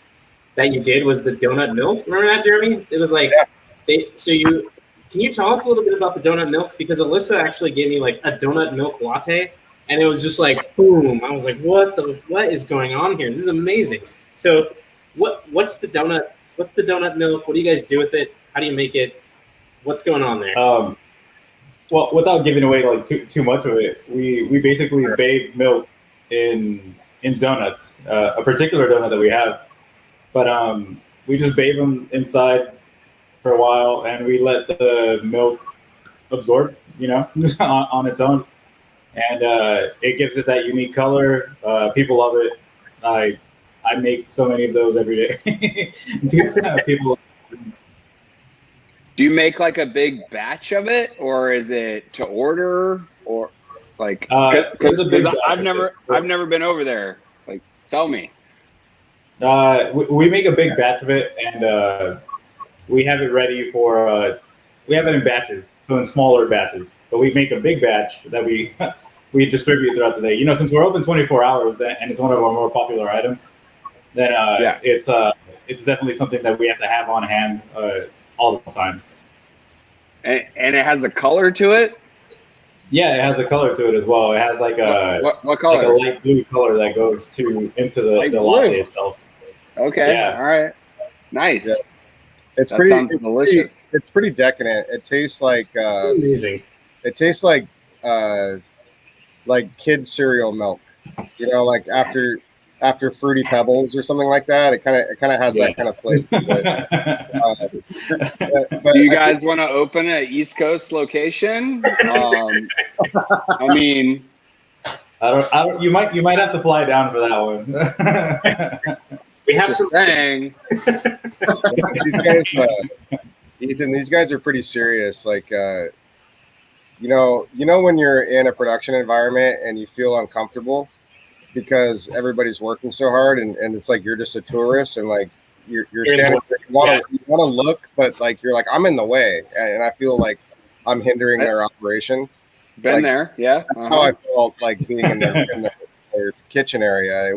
that you did was the donut milk. Remember that, Jeremy? It was like, can you tell us a little bit about the donut milk? Because Alyssa actually gave me like a donut milk latte, and it was just like, boom. I was like, what is going on here? This is amazing. So what's the donut milk? What do you guys do with it? How do you make it? What's going on there? Well, without giving away like too much of it, we basically bathe milk in donuts, a particular donut that we have. But we just bathe them inside for a while, and we let the milk absorb, on its own, and it gives it that unique color. People love it. I make so many of those every day. People. Do you make like a big batch of it, or is it to order, or like? Because I've never been over there. Like, tell me. We make a big batch of it, and we have it ready for. We have it in batches, so in smaller batches. But we make a big batch that we we distribute throughout the day. Since we're open 24 hours and it's one of our more popular items, then it's definitely something that we have to have on hand all the time. And it has a color to it? Yeah, it has a color to it as well. It has like a what color? Like a light blue color that goes into the latte itself. Okay. Yeah. All right. Nice. Yeah. Sounds delicious. It's pretty decadent. It tastes like amazing. It tastes like kid cereal milk. Like after Fruity Pebbles or something like that. It kind of has that kind of flavor. But do you guys want to open an East Coast location? I mean, I don't. You might have to fly down for that one. We have some saying. These guys, Ethan. These guys are pretty serious. Like, when you're in a production environment and you feel uncomfortable because everybody's working so hard, and it's like you're just a tourist, and like you're standing there, you want to look, but like you're like, I'm in the way, and I feel like I'm hindering their operation. Been there, yeah. How I felt like being in their kitchen area.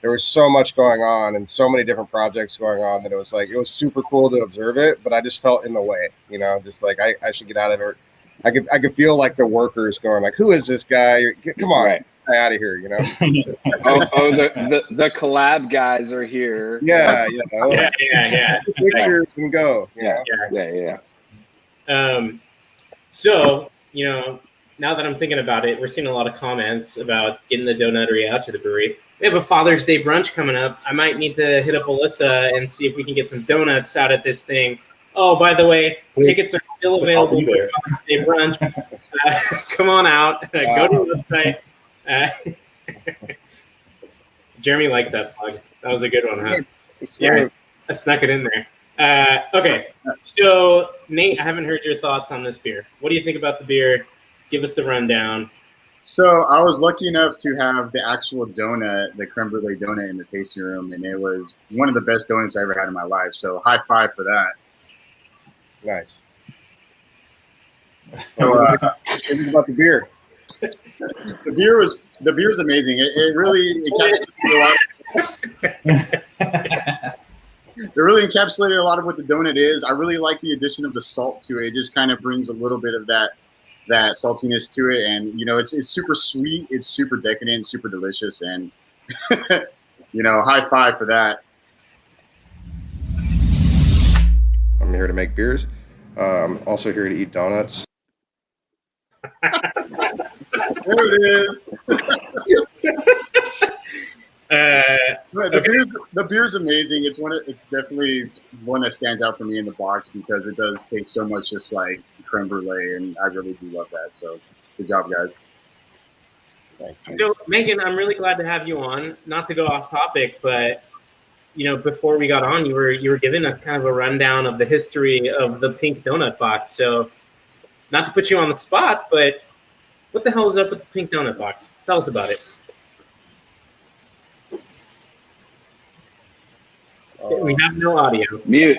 There was so much going on and so many different projects going on that it was super cool to observe it, but I just felt in the way, just like I should get out of it. I could feel like the workers going like, who is this guy? Come on, right. Get out of here, the collab guys are here. Yeah. Pictures and go. Yeah. So now that I'm thinking about it, we're seeing a lot of comments about getting the Donuttery out to the brewery. We have a Father's Day brunch coming up. I might need to hit up Alyssa and see if we can get some donuts out at this thing. Oh, by the way, tickets are still available for Father's Day brunch. Come on out. Go to the website. Jeremy liked that plug. That was a good one, huh? Yeah, I snuck it in there. Okay, so Nate, I haven't heard your thoughts on this beer. What do you think about the beer? Give us the rundown. So I was lucky enough to have the actual donut, the creme brulee donut, in the tasting room, and it was one of the best donuts I ever had in my life. So high five for that. Nice. So, what is about the beer? The beer is amazing. It really encapsulated a lot of what the donut is. I really like the addition of the salt to it. It just kind of brings a little bit of that that saltiness to it, and it's super sweet, it's super decadent, super delicious, and high five for that. I'm here to make beers. I'm also here to eat donuts. There it is. The beer's amazing. It's definitely one that stands out for me in the box because it does taste so much just like creme brulee, and I really do love that. So good job, guys. So Megan, I'm really glad to have you on. Not to go off topic, but before we got on, you were giving us kind of a rundown of the history of the pink donut box. So not to put you on the spot, but what the hell is up with the pink donut box? Tell us about it. We have no audio. Mute.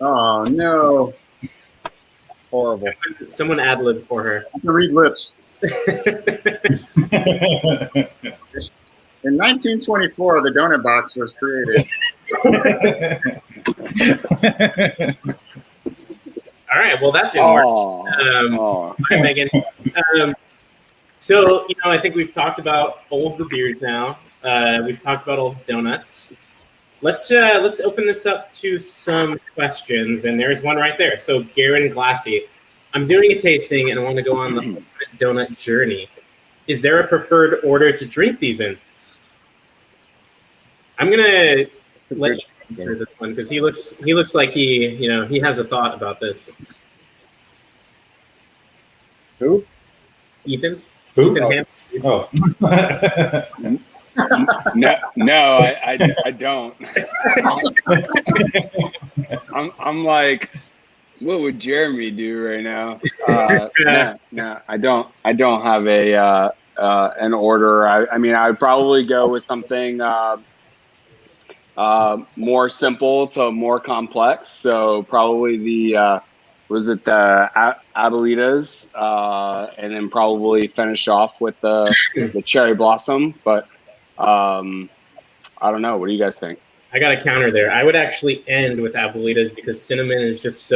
Oh no! Horrible. Someone ad-lib for her. I can read lips. In 1924, the donut box was created. All right. Well, that didn't work. Hi, Megan. So, I think we've talked about all of the beers now. We've talked about all the donuts. Let's open this up to some questions, and there's one right there. So, Garen Glassy, I'm doing a tasting, and I want to go on the ultimate donut journey. Is there a preferred order to drink these in? I'm gonna let you answer this one because he looks like he has a thought about this. Who? Ethan. Who? Ethan Oh. No, I don't. I'm like, what would Jeremy do right now? No, I don't have an order. I mean, I would probably go with something more simple to more complex. So probably the was it the Abuelitas, and then probably finish off with the cherry blossom. But I don't know. What do you guys think? I got a counter there. I would actually end with Abuelitas because cinnamon is just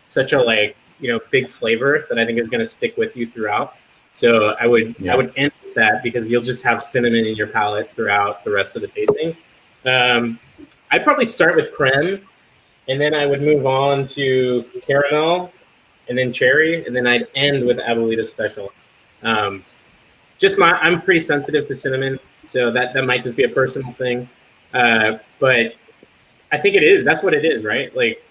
such a big flavor that I think is going to stick with you throughout. So I would end with that because you'll just have cinnamon in your palate throughout the rest of the tasting. I'd probably start with creme, and then I would move on to caramel, and then cherry, and then I'd end with Abuelita Special. I'm pretty sensitive to cinnamon, so that might just be a personal thing. But I think it is. That's what it is, right? Like,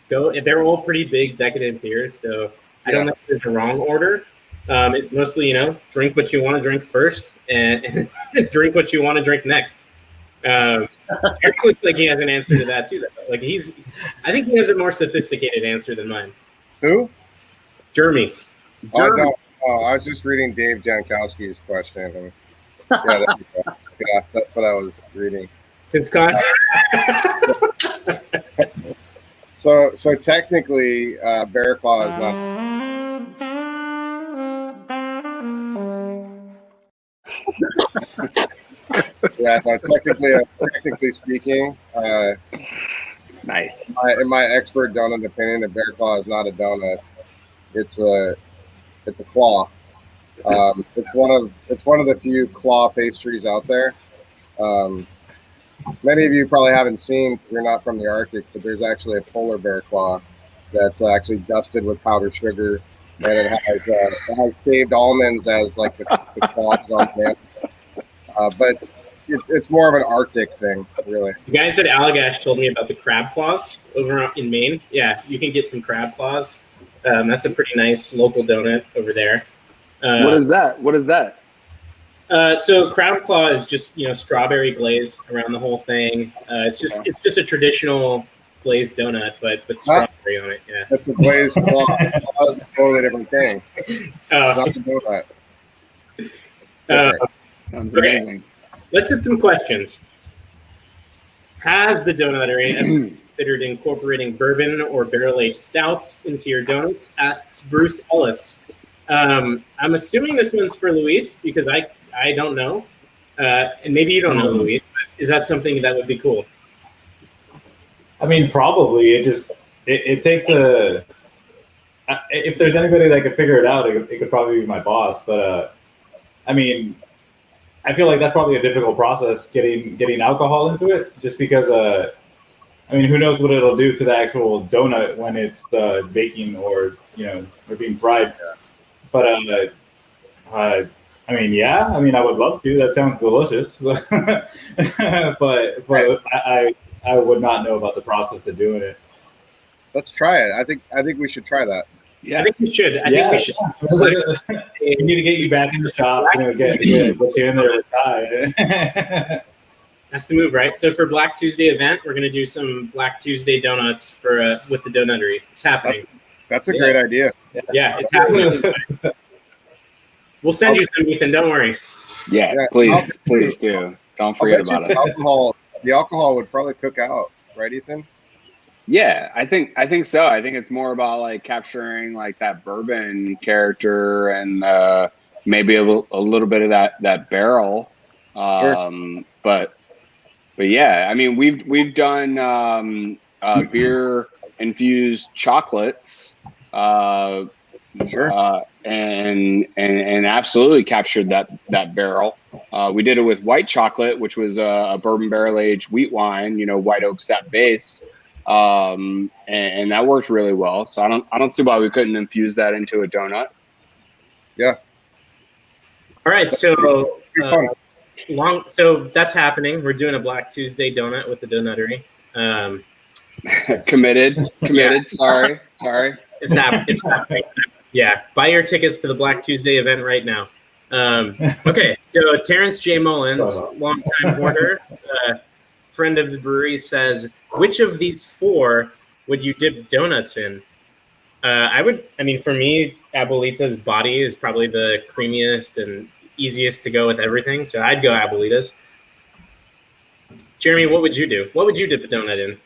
they're all pretty big, decadent beers, so I don't know if there's a wrong order. It's mostly, drink what you want to drink first, and drink what you want to drink next. Eric looks like he has an answer to that too. Though. Like I think he has a more sophisticated answer than mine. Who? Jeremy. I don't. Oh, I was just reading Dave Jankowski's question. That's what I was reading. Since Con. So technically, Bear Claw is not. Yeah, no, technically speaking, Nice. In my expert donut opinion, a Bear Claw is not a donut. It's a claw. It's one of the few claw pastries out there. Many of you probably haven't seen, you're not from the Arctic, but there's actually a polar bear claw that's actually dusted with powdered sugar, and it has shaved almonds as like the claws on the ends. But it's more of an Arctic thing, really. The guys at Allagash told me about the crab claws over in Maine. Yeah, you can get some crab claws. That's a pretty nice local donut over there. What is that? So crab claw is just strawberry glaze around the whole thing. It's just a traditional glazed donut, but strawberry on it. Yeah, that's a glazed claw. That's a totally different thing. Not the donut. Sounds amazing. Let's hit some questions. Has the Donuttery ever considered incorporating bourbon or barrel-aged stouts into your donuts? Asks Bruce Ellis. I'm assuming this one's for Luis because I don't know. And maybe you don't know, Luis, but is that something that would be cool? I mean, probably. it takes a. If there's anybody that could figure it out, it could probably be my boss. But I mean, I feel like that's probably a difficult process getting alcohol into it, just because. I mean, who knows what it'll do to the actual donut when it's baking or or being fried. But I mean, yeah. I mean, I would love to. That sounds delicious. but I would not know about the process of doing it. Let's try it. I think we should try that. Yeah. I think we should. I think we should. We need to get you back in the shop. Get you in there with Ty. That's the move, right? So for Black Tuesday event, we're gonna do some Black Tuesday donuts for with the Donuttery. It's happening. That's a great idea. Yeah, it's happening. We'll send you some, Ethan. Don't worry. Yeah, please do. Don't forget about it. The alcohol would probably cook out, right, Ethan? Yeah, I think so. I think it's more about like capturing like that bourbon character and maybe a little bit of that barrel. Sure. But yeah, I mean we've done beer infused chocolates. Sure. And absolutely captured that barrel. We did it with white chocolate, which was a bourbon barrel aged wheat wine, white oak sap base. And that worked really well. So I don't see why we couldn't infuse that into a donut. Yeah. All right. So so that's happening. We're doing a Black Tuesday donut with the Donuttery. Committed. Yeah. Sorry. It's happening. Yeah. Buy your tickets to the Black Tuesday event right now. Okay. So Terrence J. Mullins, longtime hoarder, friend of the brewery, says, which of these four would you dip donuts in? For me, Abuelita's body is probably the creamiest and easiest to go with everything. So I'd go Abuelita's. Jeremy, what would you do? What would you dip a donut in?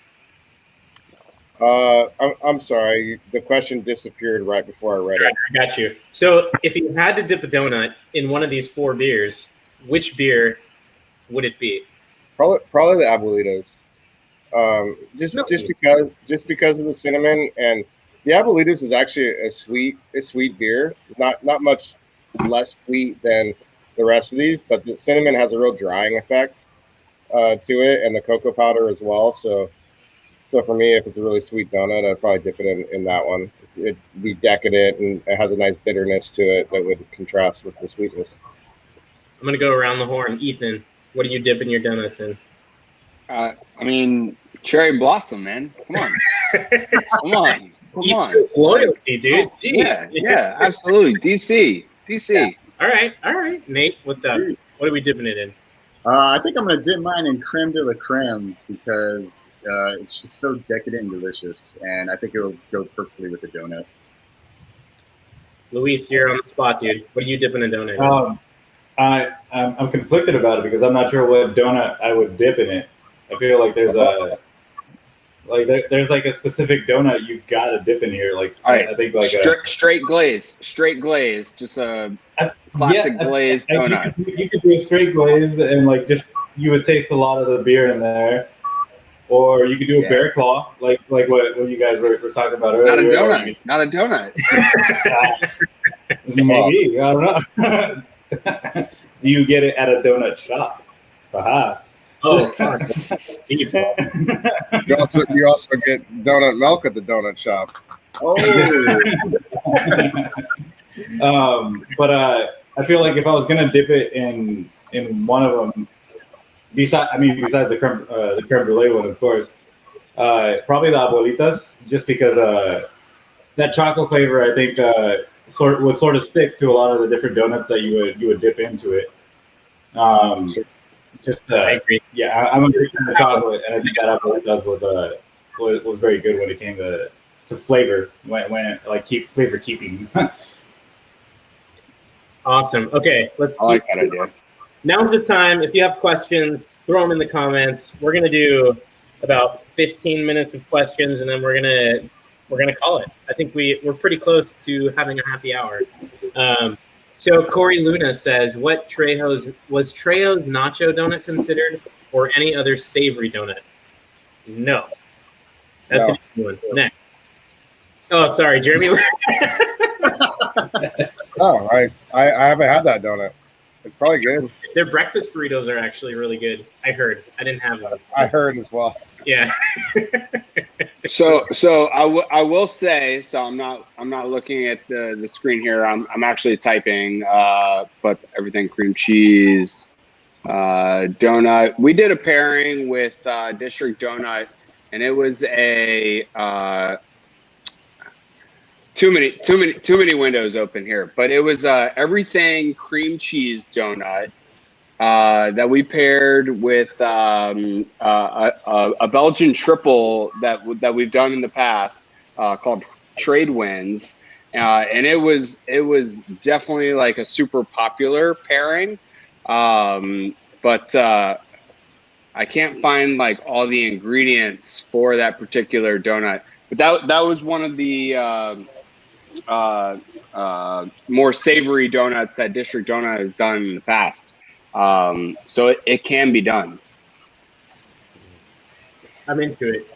I'm sorry. The question disappeared right before I read it. I got you. So if you had to dip a donut in one of these four beers, which beer would it be? Probably the Abuelitas. Just because of the cinnamon, and the Abuelitas is actually a sweet beer. Not much less sweet than the rest of these, but the cinnamon has a real drying effect to it, and the cocoa powder as well. So for me, if it's a really sweet donut, I'd probably dip it in that one. It'd be decadent, and it has a nice bitterness to it that would contrast with the sweetness. I'm going to go around the horn. Ethan, what are you dipping your donuts in? Cherry blossom, man. Come on. Come on. East Coast loyalty, dude. Oh, yeah, absolutely. DC. Yeah. All right. Nate, what's up? What are we dipping it in? I think I'm going to dip mine in creme de la creme because it's just so decadent and delicious, and I think it'll go perfectly with the donut. Luis, you're on the spot, dude. What are you dipping a donut in? I'm conflicted about it because I'm not sure what donut I would dip in it. I feel like there's there's a specific donut you gotta dip in here. I think straight glaze, just a classic glazed donut. You could do a straight glaze and you would taste a lot of the beer in there, or you could do a bear claw, like what you guys were talking about earlier. Not a donut. Maybe I don't know. Do you get it at a donut shop? Aha. Oh, fuck. Deep. You also get donut milk at the donut shop. Oh. But I feel like if I was gonna dip it in one of them, besides the creme brulee one, of course, probably the Abuelitas, just because that chocolate flavor, I think, would sort of stick to a lot of the different donuts that you would dip into it. I agree. Yeah, I'm a big fan of chocolate, and I think that Abuelitas was very good when it came to flavor, when flavor keeping. Awesome. Okay, I like that idea. Now's the time. If you have questions, throw them in the comments. We're gonna do about 15 minutes of questions, and then we're gonna call it. I think we're pretty close to having a happy hour. So Corey Luna says, was Trejos nacho donut considered, or any other savory donut? No. That's an easy one. Next. Oh, sorry, Jeremy. Oh, I haven't had that donut. It's probably good. Their breakfast burritos are actually really good. I heard. I didn't have them. I heard as well. Yeah. So I will say, so I'm not looking at the screen here. I'm actually typing, but everything cream cheese, donut. We did a pairing with District Donut, and it was a too many windows open here. But it was everything cream cheese donut. That we paired with a Belgian triple that we've done in the past called Trade Winds, and it was definitely like a super popular pairing, but I can't find like all the ingredients for that particular donut. But that was one of the more savory donuts that District Donut has done in the past. So it can be done. I'm into it.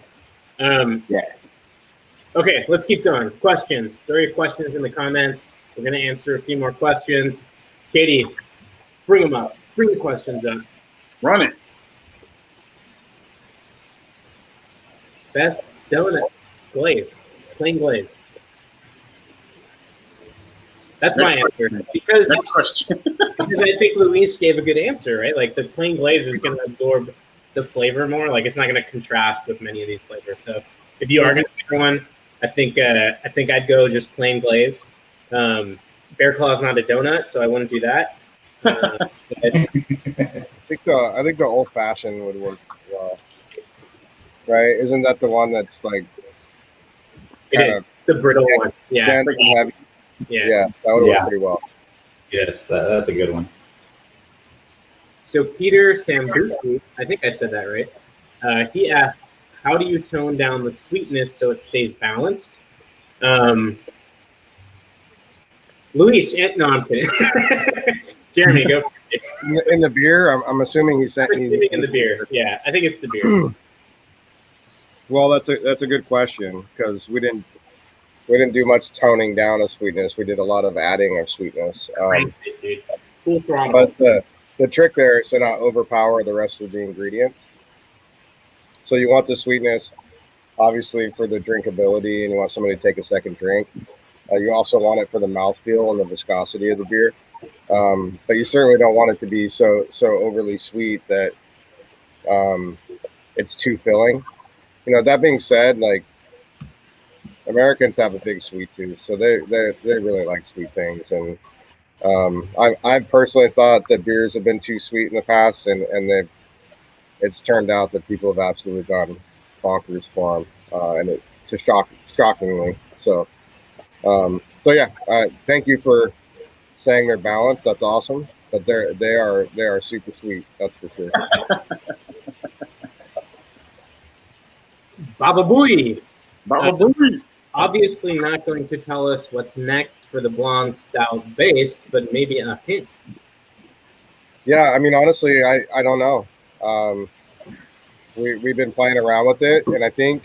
Yeah. Okay, let's keep going. Questions. Throw your questions in the comments. We're going to answer a few more questions. Katie, bring them up. Bring the questions up. Run it. Best donut glaze. Plain glaze. That's my answer. Because Next question. because I think Luis gave a good answer, right? Like the plain glaze is going to absorb the flavor more. Like it's not going to contrast with many of these flavors. So if you are going to try one, I think I'd go just plain glaze. Bear Claw's not a donut, so I wouldn't do that. I think the old fashioned would work well. Right? Isn't that the one that's like It is the brittle one. Yeah. dense and heavy? Yeah, that would work pretty well. Yes, that's a good one. So Peter Sambuku, I think I said that right. He asks, how do you tone down the sweetness so it stays balanced? Luis, no, I'm kidding. Jeremy, go for it. In the beer, I'm assuming he's saying In the beer. Yeah, I think it's the beer. Well, that's a good question because we didn't do much toning down of sweetness. We did a lot of adding of sweetness. Dude. Full throttle. But the trick there is to not overpower the rest of the ingredients. So you want the sweetness, obviously, for the drinkability, and you want somebody to take a second drink. You also want it for the mouthfeel and the viscosity of the beer. But you certainly don't want it to be so overly sweet that it's too filling. You know, that being said, like Americans have a big sweet tooth, so they really like sweet things. And I've personally thought that beers have been too sweet in the past, and it's turned out that people have absolutely gone bonkers for them, and it just shockingly. So yeah, thank you for saying they're balanced. That's awesome. But they are super sweet. That's for sure. Baba Booey. Baba Booey. Obviously not going to tell us what's next for the blonde stout base, but maybe a hint. Yeah, I mean, honestly, I don't know. We've been playing around with it, and I think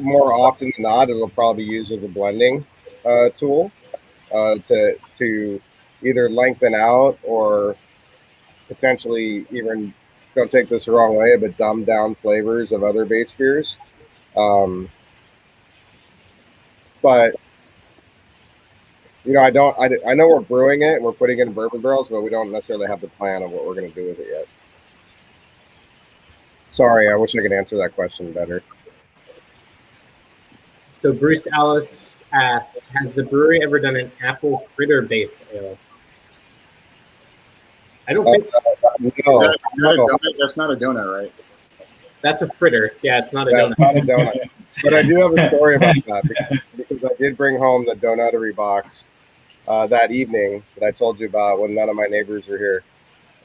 more often than not, it'll probably be used as a blending tool to either lengthen out or potentially even, don't take this the wrong way, but dumb down flavors of other base beers. But you know, I know we're brewing it and we're putting it in bourbon barrels, but we don't necessarily have the plan of what we're going to do with it yet. Sorry, I wish I could answer that question better. So Bruce Ellis asks, has the brewery ever done an apple fritter based ale? I don't think so. No, That's not a donut, right? That's a fritter. Yeah, it's not a that's donut. not a donut. But I do have a story about that because I did bring home the Donuttery box that evening that I told you about when none of my neighbors were here.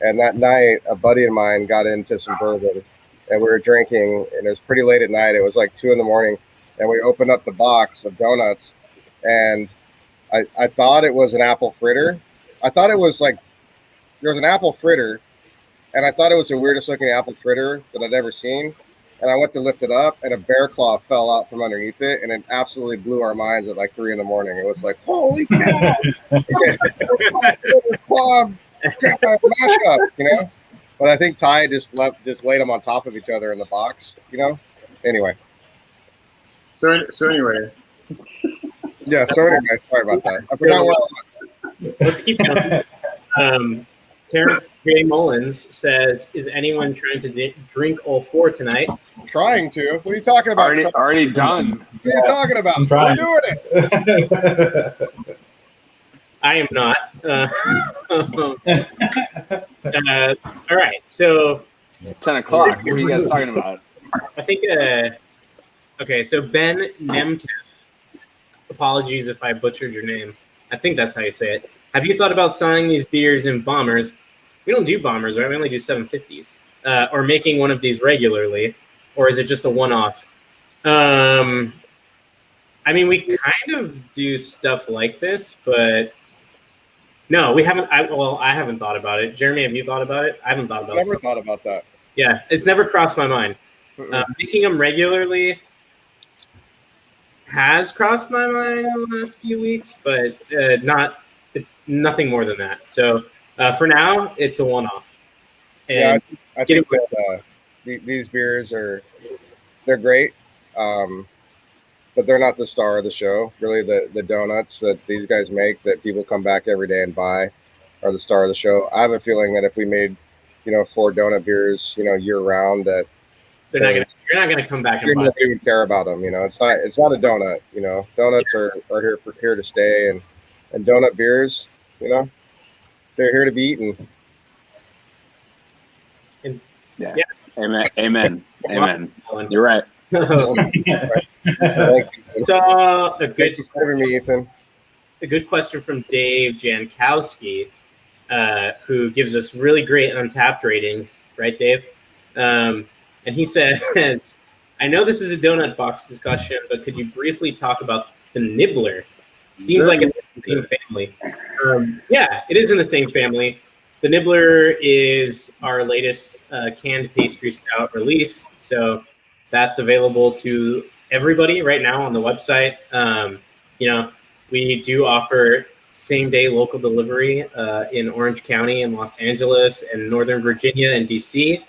And that night, a buddy of mine got into some bourbon, and we were drinking, and it was pretty late at night. It was like 2 a.m, and we opened up the box of donuts, and I thought it was an apple fritter. I thought it was like, there was an apple fritter, and I thought it was the weirdest looking apple fritter that I'd ever seen. and I went to lift it up, and a bear claw fell out from underneath it, and it absolutely blew our minds at like 3 a.m. It was like, holy cow! Claw mash up, you know. But I think Ty just laid them on top of each other in the box, you know. Anyway. So anyway. Yeah. So anyway, sorry about that. I forgot where I was. Let's keep going. Terrence J. Mullins says, "Is anyone trying to drink all 4 tonight?" Trying to. What are you talking about? Already done. What are you talking about? I'm trying. We're doing it. I am not. All right. So It's 10 o'clock. What are you guys talking about? I think. Okay. So Ben Nemkev. Apologies if I butchered your name. I think that's how you say it. Have you thought about selling these beers in bombers? We don't do bombers, right? We only do 750s. Or making one of these regularly, or is it just a one-off? I mean, we kind of do stuff like this, but no, we haven't. I haven't thought about it. Jeremy, have you thought about it? I haven't thought about it. Never thought about that. Yeah, it's never crossed my mind. Making them regularly has crossed my mind in the last few weeks, but it's nothing more than that. So for now, it's a one-off. Yeah, And I think that these beers they're great, but they're not the star of the show. Really, the donuts that these guys make that people come back every day and buy are the star of the show. I have a feeling that if we made, 4 donut beers, year round, that you're not gonna come back and buy. Nobody would care about them. It's not a donut. Donuts are here to stay, and donut beers, they're here to be eaten. Yeah. Yeah. Amen. You're right. So Thanks for having me, Ethan. a good question from Dave Jankowski, who gives us really great Untapped ratings, right, Dave? And he says, "I know this is a donut box discussion, but could you briefly talk about the Nibbler? Seems like it's in the same family." Yeah, it is in the same family. The Nibbler is our latest canned pastry stout release, so that's available to everybody right now on the website. We do offer same-day local delivery in Orange County and Los Angeles and Northern Virginia and DC,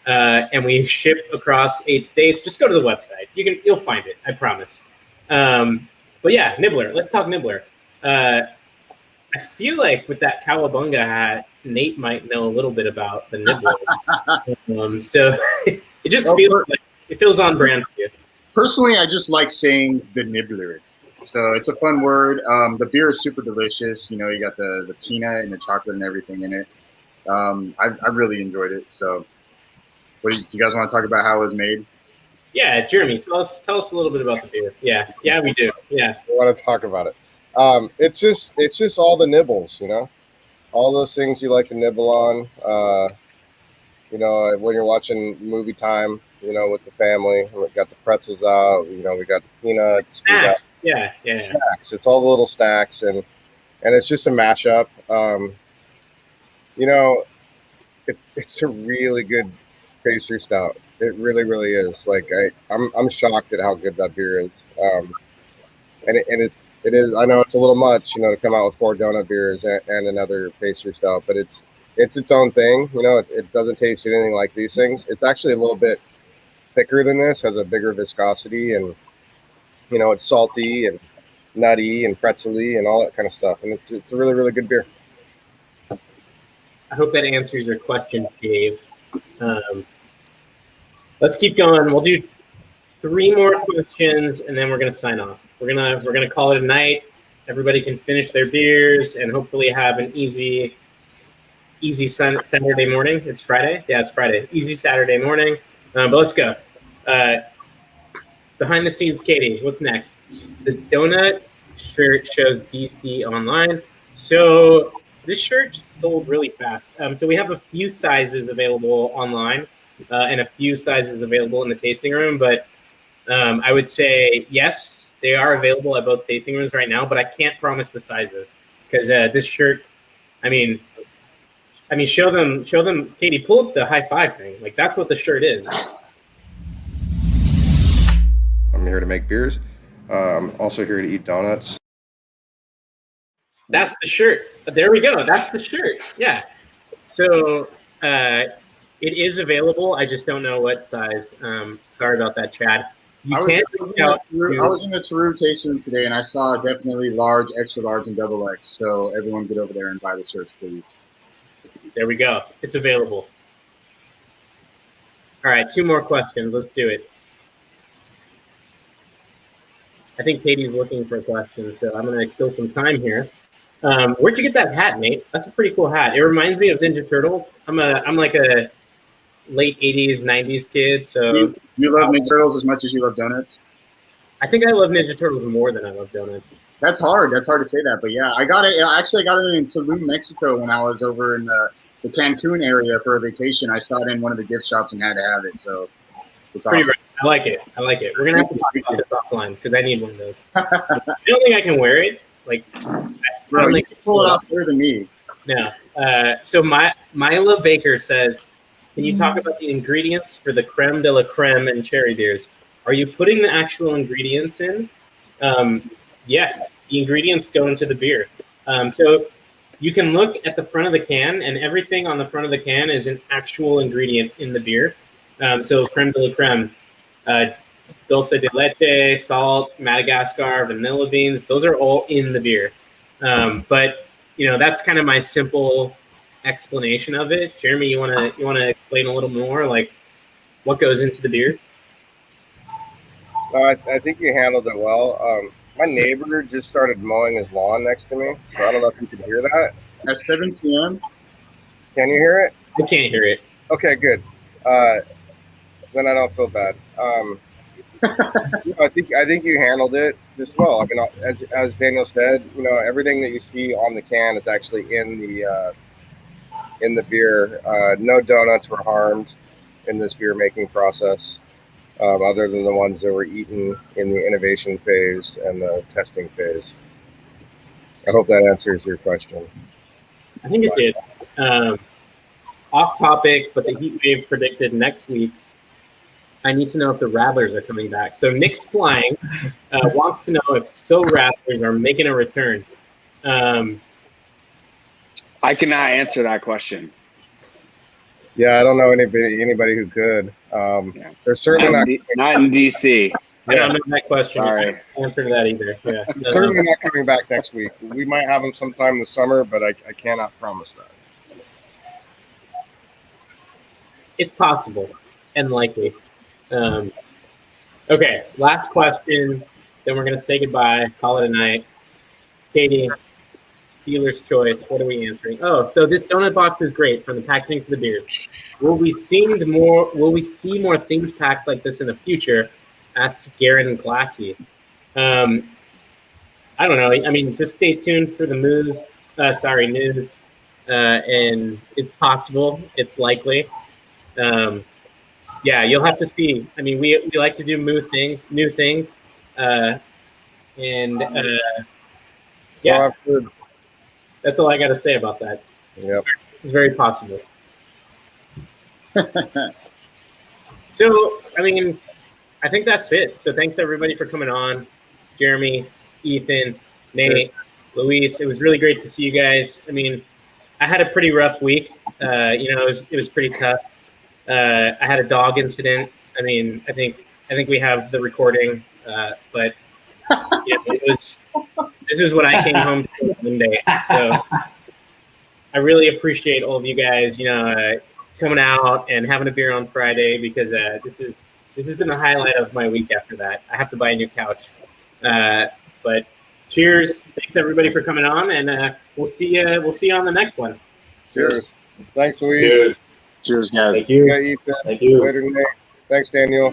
and we ship across 8 states. Just go to the website; you'll find it. I promise. But yeah, Nibbler. Let's talk Nibbler. I feel like with that cowabunga hat, Nate might know a little bit about the Nibbler. So it just feels on brand for you. Personally, I just like saying the Nibbler. So it's a fun word. The beer is super delicious. You got the peanut and the chocolate and everything in it. I really enjoyed it. So do you guys want to talk about how it was made? Yeah, Jeremy, tell us a little bit about the beer. Yeah, we do. Yeah, I want to talk about it. It's just all the nibbles, all those things you like to nibble on. When you're watching movie time, with the family, we got the pretzels out. We got the peanuts. snacks. Yeah. Snacks. It's all the little snacks, and it's just a mashup. It's a really good pastry stout. It really, really is. Like I'm shocked at how good that beer is. And it is. I know it's a little much, to come out with 4 donut beers and another pastry stout, but it's its own thing. It doesn't taste anything like these things. It's actually a little bit thicker than this, has a bigger viscosity, and it's salty and nutty and pretzely and all that kind of stuff. And it's a really, really good beer. I hope that answers your question, Dave. Let's keep going. We'll do 3 more questions, and then we're gonna sign off. We're gonna call it a night. Everybody can finish their beers and hopefully have an easy Saturday morning. It's Friday. Yeah, it's Friday. Easy Saturday morning. But let's go. Behind the scenes, Katie. What's next? The donut shirt shows DC online. So this shirt sold really fast. So we have a few sizes available online and a few sizes available in the tasting room, but I would say, yes, they are available at both tasting rooms right now, but I can't promise the sizes because this shirt, I mean, show them, Katie, pull up the high five thing. Like, that's what the shirt is. I'm here to make beers. I'm also here to eat donuts. That's the shirt. There we go. That's the shirt. Yeah. So it is available. I just don't know what size. Sorry about that, Chad. You can't reach out. I was in the True tasting today, and I saw definitely large, extra large, and double X. So everyone get over there and buy the shirts, please. There we go. It's available. All right, 2 more questions. Let's do it. I think Katie's looking for a question, so I'm going to kill some time here. Where'd you get that hat, Nate? That's a pretty cool hat. It reminds me of Ninja Turtles. I'm like a late 80s, 90s kid, so... You love Ninja Turtles as much as you love donuts? I think I love Ninja Turtles more than I love donuts. That's hard. That's hard to say that, but yeah, I got it. Actually, I got it in Tulum, Mexico when I was over in the Cancun area for a vacation. I saw it in one of the gift shops and had to have it, so... It's pretty rad. I like it. I like it. We're going to have to talk about this offline because I need one of those. I don't think I can wear it. Like, bro, you can pull it off better than me. No. So Mila Baker says, can you talk about the ingredients for the creme de la creme and cherry beers? Are you putting the actual ingredients in? Yes, the ingredients go into the beer. So you can look at the front of the can, and everything on the front of the can is an actual ingredient in the beer. So creme de la creme, dulce de leche, salt, Madagascar, vanilla beans, those are all in the beer. But you know, that's kind of my simple explanation of it. Jeremy, you wanna explain a little more, like what goes into the beers? I think you handled it well. My neighbor just started mowing his lawn next to me, so I don't know if you can hear that. At 7 p.m. Can you hear it? I can't hear it. Okay, good. Then I don't feel bad. I think you handled it just well. I mean, as Daniel said, you know, everything that you see on the can is actually in the beer. No donuts were harmed in this beer making process, other than the ones that were eaten in the innovation phase and the testing phase. I hope that answers your question. I think it did. Off topic, but the heat wave predicted next week. I need to know if the Rattlers are coming back. So Nick's Flying wants to know if So Rattlers are making a return. I cannot answer that question. Yeah, I don't know anybody who could. They're certainly not in DC. I don't know that question. Sorry. I can't answer to that either. Yeah. Certainly not coming back next week. We might have them sometime this summer, but I cannot promise that. It's possible and likely. Okay, last question. Then we're going to say goodbye, call it a night. Katie, dealer's choice. What are we answering? Oh, so this donut box is great from the packaging to the beers. Will we see more themed packs like this in the future? Asks Garen Glassy. I don't know. I mean, just stay tuned for the news. News. And it's possible. It's likely. Yeah, you'll have to see. I mean, we like to do new things. Yeah, that's all I got to say about that. Yep. It's very possible. So, I mean, I think that's it. So thanks to everybody for coming on. Jeremy, Ethan, Nate, Luis. It was really great to see you guys. I mean, I had a pretty rough week. It was pretty tough. I had a dog incident. I mean, I think we have the recording, but yeah, this is what I came home to Monday. So I really appreciate all of you guys, coming out and having a beer on Friday, because this has been the highlight of my week. After that, I have to buy a new couch. But cheers! Thanks everybody for coming on, and we'll see you on the next one. Cheers! Thanks, Luis. Cheers. Cheers, guys. Thank you. Yeah, Ethan. Thank you. Later, Nate. Thanks, Daniel.